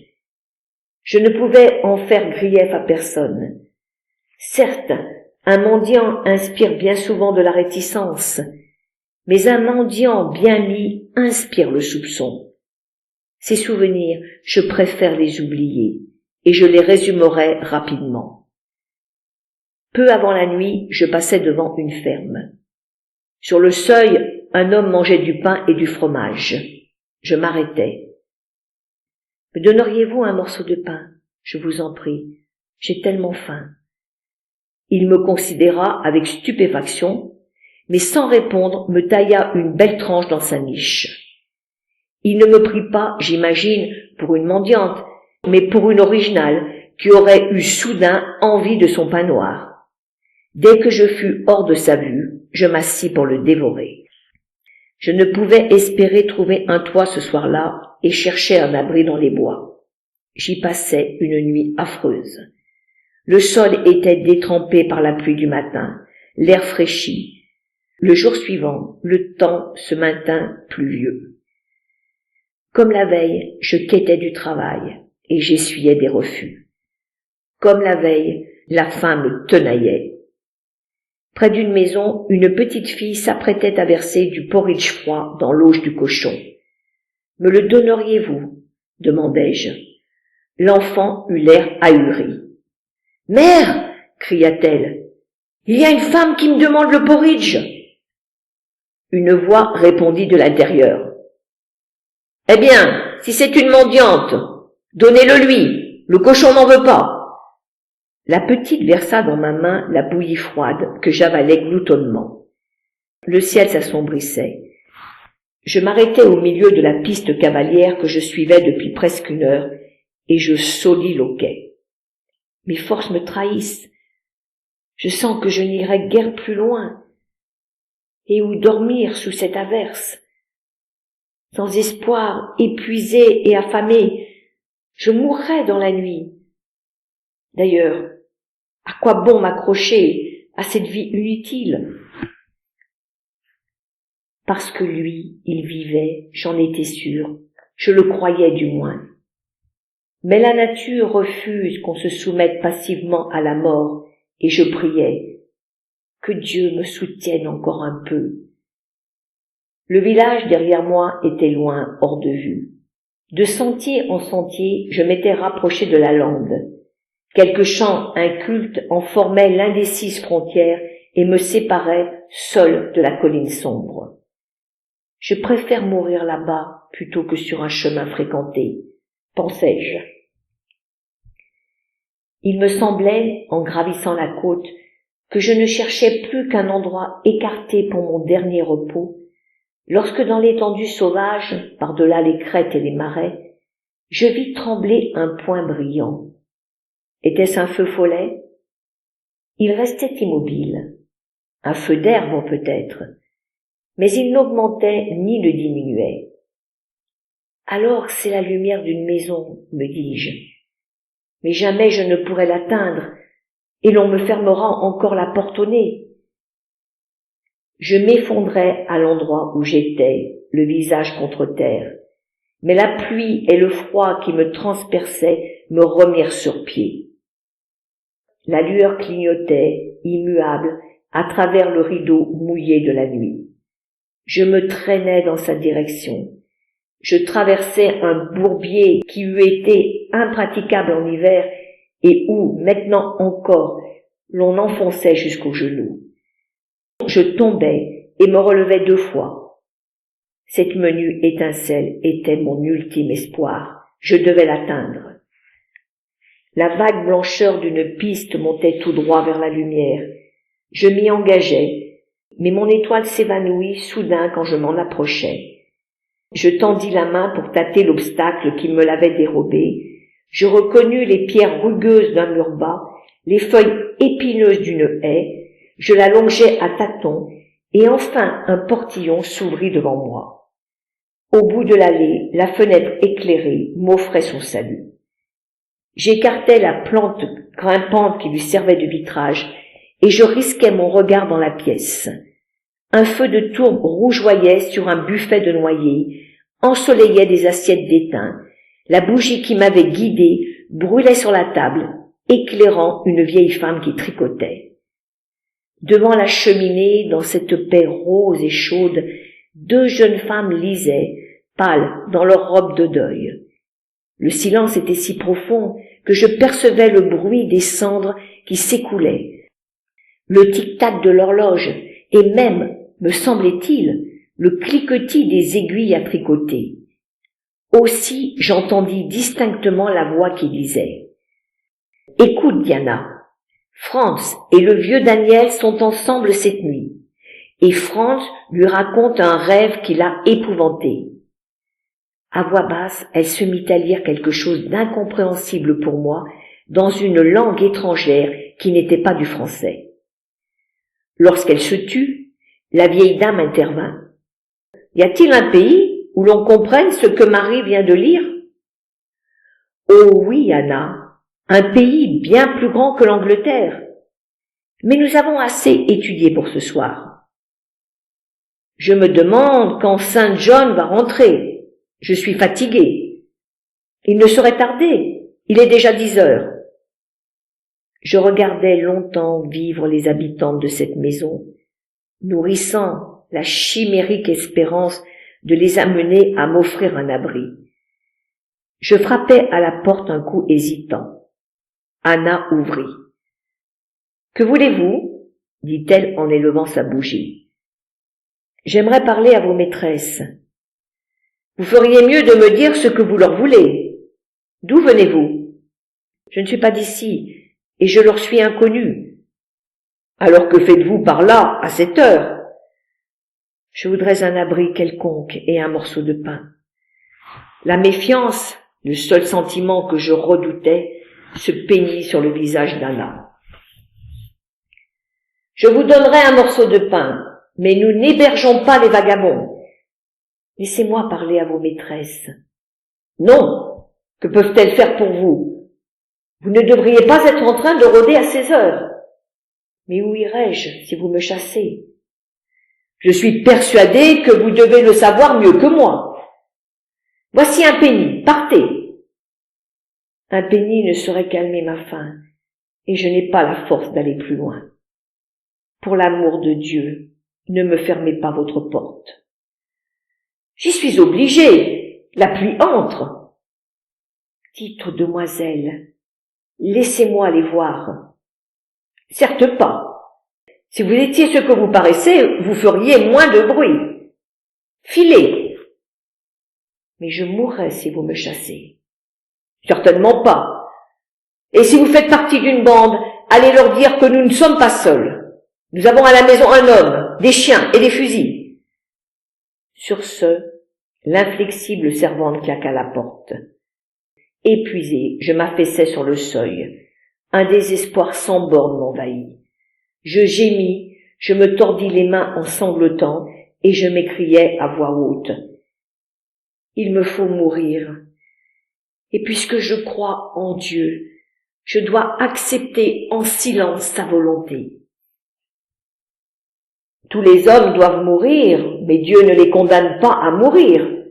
Je ne pouvais en faire grief à personne. Certes, un mendiant inspire bien souvent de la réticence, mais un mendiant bien mis inspire le soupçon. Ces souvenirs, je préfère les oublier, et je les résumerai rapidement. Peu avant la nuit, je passais devant une ferme. Sur le seuil, un homme mangeait du pain et du fromage. Je m'arrêtai. « Me donneriez-vous un morceau de pain, je vous en prie, j'ai tellement faim. » Il me considéra avec stupéfaction, mais sans répondre me tailla une belle tranche dans sa niche. Il ne me prit pas, j'imagine, pour une mendiante, mais pour une originale qui aurait eu soudain envie de son pain noir. Dès que je fus hors de sa vue, je m'assis pour le dévorer. Je ne pouvais espérer trouver un toit ce soir-là et cherchais un abri dans les bois. J'y passais une nuit affreuse. Le sol était détrempé par la pluie du matin, l'air fraîchi. Le jour suivant, le temps se maintint pluvieux. Comme la veille, je quêtais du travail et j'essuyais des refus. Comme la veille, la faim me tenaillait. Près d'une maison, une petite fille s'apprêtait à verser du porridge froid dans l'auge du cochon. « Me le donneriez-vous » demandai-je. L'enfant eut l'air ahuri. « Mère !» cria-t-elle. « Il y a une femme qui me demande le porridge !» Une voix répondit de l'intérieur. « Eh bien, si c'est une mendiante, donnez-le lui, le cochon n'en veut pas. » La petite versa dans ma main la bouillie froide que j'avalais gloutonnement. Le ciel s'assombrissait. Je m'arrêtai au milieu de la piste cavalière que je suivais depuis presque une heure et je soliloquais. Mes forces me trahissent. Je sens que je n'irai guère plus loin. Et où dormir sous cette averse? Sans espoir, épuisé et affamé, je mourrai dans la nuit. D'ailleurs, à quoi bon m'accrocher à cette vie inutile? Parce que lui, il vivait, j'en étais sûre, je le croyais du moins. Mais la nature refuse qu'on se soumette passivement à la mort, et je priais que Dieu me soutienne encore un peu. Le village derrière moi était loin, hors de vue. De sentier en sentier, je m'étais rapproché de la lande. Quelques champs incultes en formaient l'indécise frontière et me séparaient seul de la colline sombre. Je préfère mourir là-bas plutôt que sur un chemin fréquenté, pensais-je. Il me semblait, en gravissant la côte, que je ne cherchais plus qu'un endroit écarté pour mon dernier repos, lorsque dans l'étendue sauvage, par-delà les crêtes et les marais, je vis trembler un point brillant. Était-ce un feu follet? Il restait immobile. Un feu d'herbe peut-être, mais il n'augmentait ni ne diminuait. Alors c'est la lumière d'une maison, me dis-je. Mais jamais je ne pourrai l'atteindre, et l'on me fermera encore la porte au nez. Je m'effondrai à l'endroit où j'étais, le visage contre terre, mais la pluie et le froid qui me transperçaient me remirent sur pied. La lueur clignotait, immuable, à travers le rideau mouillé de la nuit. Je me traînais dans sa direction. Je traversais un bourbier qui eût été impraticable en hiver et où, maintenant encore, l'on enfonçait jusqu'aux genoux. Je tombais et me relevais 2 fois. Cette menue étincelle était mon ultime espoir. Je devais l'atteindre. La vague blancheur d'une piste montait tout droit vers la lumière. Je m'y engageai, mais mon étoile s'évanouit soudain quand je m'en approchais. Je tendis la main pour tâter l'obstacle qui me l'avait dérobé. Je reconnus les pierres rugueuses d'un mur bas, les feuilles épineuses d'une haie. Je la longeai à tâtons, et enfin un portillon s'ouvrit devant moi. Au bout de l'allée, la fenêtre éclairée m'offrait son salut. J'écartai la plante grimpante qui lui servait de vitrage, et je risquai mon regard dans la pièce. Un feu de tourbe rougeoyait sur un buffet de noyer, ensoleillait des assiettes d'étain. La bougie qui m'avait guidé brûlait sur la table, éclairant une vieille femme qui tricotait. Devant la cheminée, dans cette paix rose et chaude, 2 jeunes femmes lisaient, pâles, dans leurs robes de deuil. Le silence était si profond que je percevais le bruit des cendres qui s'écoulaient, le tic-tac de l'horloge et même, me semblait-il, le cliquetis des aiguilles à tricoter. Aussi j'entendis distinctement la voix qui disait « Écoute, Diana, Franz et le vieux Daniel sont ensemble cette nuit, et Franz lui raconte un rêve qui l'a épouvanté. » À voix basse, elle se mit à lire quelque chose d'incompréhensible pour moi dans une langue étrangère qui n'était pas du français. Lorsqu'elle se tut, la vieille dame intervint. « Y a-t-il un pays où l'on comprenne ce que Marie vient de lire ?»« Oh oui, Anna, un pays bien plus grand que l'Angleterre. Mais nous avons assez étudié pour ce soir. Je me demande quand Saint John va rentrer. Je suis fatiguée. Il ne saurait tarder. Il est déjà 10 heures. » Je regardais longtemps vivre les habitants de cette maison, nourrissant la chimérique espérance de les amener à m'offrir un abri. Je frappais à la porte un coup hésitant. Anna ouvrit. « Que voulez-vous » dit-elle en élevant sa bougie. « J'aimerais parler à vos maîtresses. »« Vous feriez mieux de me dire ce que vous leur voulez. D'où venez-vous ?»« Je ne suis pas d'ici, et je leur suis inconnu. »« Alors que faites-vous par là, à cette heure ?»« Je voudrais un abri quelconque et un morceau de pain. » La méfiance, le seul sentiment que je redoutais, se peignit sur le visage d'Anna. « Je vous donnerai un morceau de pain, mais nous n'hébergeons pas les vagabonds. Laissez-moi parler à vos maîtresses. »« Non, que peuvent-elles faire pour vous ? Vous ne devriez pas être en train de rôder à ces heures. »« Mais où irais-je si vous me chassez ? » ?»« Je suis persuadée que vous devez le savoir mieux que moi. Voici un penny, partez. » Un penny ne saurait calmer ma faim, et je n'ai pas la force d'aller plus loin. Pour l'amour de Dieu, ne me fermez pas votre porte. J'y suis obligée, la pluie entre. Dites aux demoiselles, laissez-moi les voir. Certes pas. Si vous étiez ce que vous paraissez, vous feriez moins de bruit. Filez. Mais je mourrais si vous me chassez. Certainement pas. Et si vous faites partie d'une bande, allez leur dire que nous ne sommes pas seuls. Nous avons à la maison un homme, des chiens et des fusils. Sur ce, l'inflexible servante claqua la porte. Épuisée, je m'affaissai sur le seuil. Un désespoir sans borne m'envahit. Je gémis, je me tordis les mains en sanglotant et je m'écriai à voix haute. Il me faut mourir. Et puisque je crois en Dieu, je dois accepter en silence sa volonté. Tous les hommes doivent mourir, mais Dieu ne les condamne pas à mourir,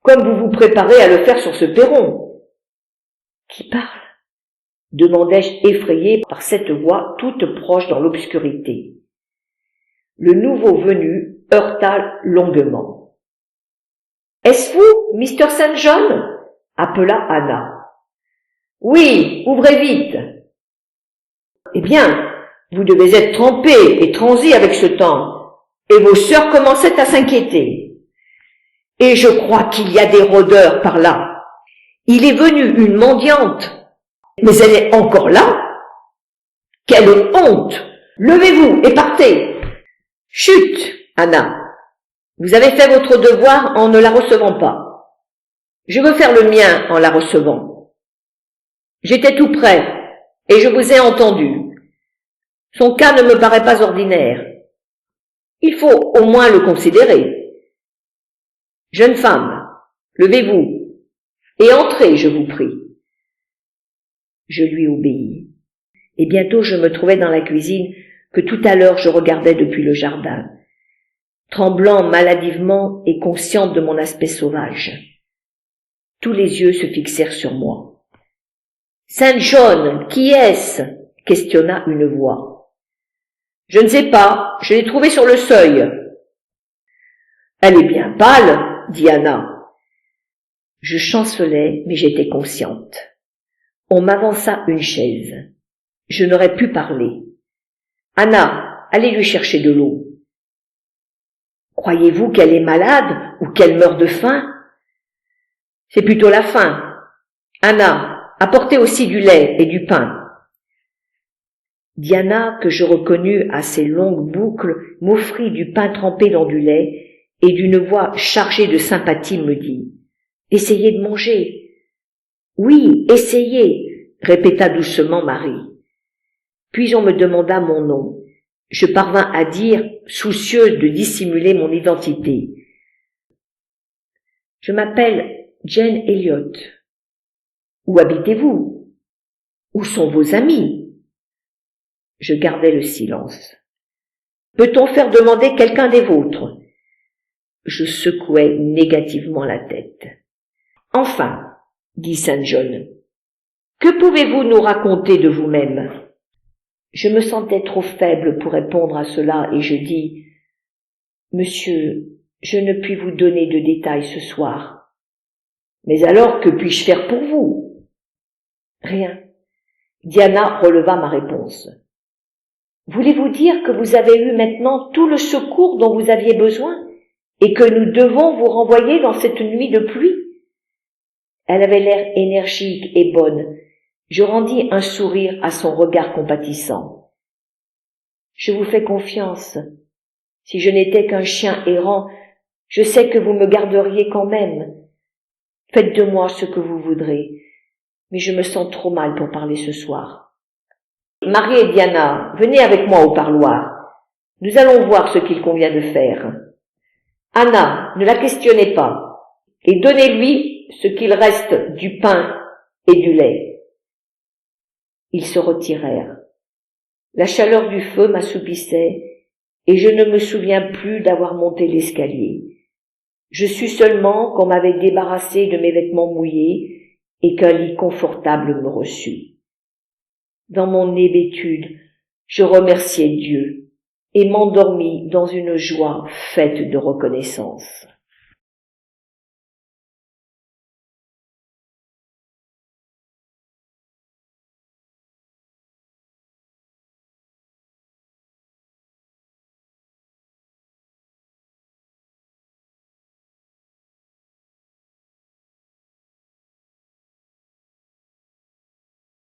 comme vous vous préparez à le faire sur ce perron. Qui parle ? Demandai-je effrayé par cette voix toute proche dans l'obscurité. Le nouveau venu heurta longuement. « Est-ce vous, Mr. St. John ?» appela Anna. « Oui, ouvrez vite. »« Eh bien, vous devez être trempé et transi avec ce temps, et vos sœurs commençaient à s'inquiéter. Et je crois qu'il y a des rôdeurs par là. Il est venu une mendiante, mais elle est encore là. Quelle honte! Levez-vous et partez. Chut, Anna. Vous avez fait votre devoir en ne la recevant pas. Je veux faire le mien en la recevant. J'étais tout près, et je vous ai entendu. Son cas ne me paraît pas ordinaire. Il faut au moins le considérer. Jeune femme, levez-vous, et entrez, je vous prie. Je lui obéis, et bientôt je me trouvais dans la cuisine que tout à l'heure je regardais depuis le jardin, tremblant maladivement et consciente de mon aspect sauvage. Tous les yeux se fixèrent sur moi. « Saint John, qui est-ce » questionna une voix. « Je ne sais pas, je l'ai trouvée sur le seuil. »« Elle est bien pâle, » dit Anna. Je chancelais, mais j'étais consciente. On m'avança une chaise. Je n'aurais pu parler. « Anna, allez lui chercher de l'eau. » Croyez-vous qu'elle est malade ou qu'elle meurt de faim? C'est plutôt la faim. Anna, apportez aussi du lait et du pain. Diana, que je reconnus à ses longues boucles, m'offrit du pain trempé dans du lait et d'une voix chargée de sympathie me dit « Essayez de manger. »« Oui, essayez, » répéta doucement Marie. Puis on me demanda mon nom. Je parvins à dire, soucieux de dissimuler mon identité. « Je m'appelle Jane Elliot. »« Où habitez-vous? Où sont vos amis? » Je gardai le silence. « Peut-on faire demander quelqu'un des vôtres? » Je secouai négativement la tête. « Enfin, dit Saint John, que pouvez-vous nous raconter de vous-même? » Je me sentais trop faible pour répondre à cela et je dis « Monsieur, je ne puis vous donner de détails ce soir. »« Mais alors, que puis-je faire pour vous? » ?»« Rien. » Diana releva ma réponse. « Voulez-vous dire que vous avez eu maintenant tout le secours dont vous aviez besoin et que nous devons vous renvoyer dans cette nuit de pluie? » Elle avait l'air énergique et bonne. Je rendis un sourire à son regard compatissant. « Je vous fais confiance. Si je n'étais qu'un chien errant, je sais que vous me garderiez quand même. Faites de moi ce que vous voudrez, mais je me sens trop mal pour parler ce soir. Marie et Diana, venez avec moi au parloir. Nous allons voir ce qu'il convient de faire. Anna, ne la questionnez pas, et donnez-lui ce qu'il reste du pain et du lait. » Ils se retirèrent. La chaleur du feu m'assoupissait, et je ne me souviens plus d'avoir monté l'escalier. Je sus seulement qu'on m'avait débarrassé de mes vêtements mouillés et qu'un lit confortable me reçut. Dans mon hébétude, je remerciai Dieu et m'endormis dans une joie faite de reconnaissance.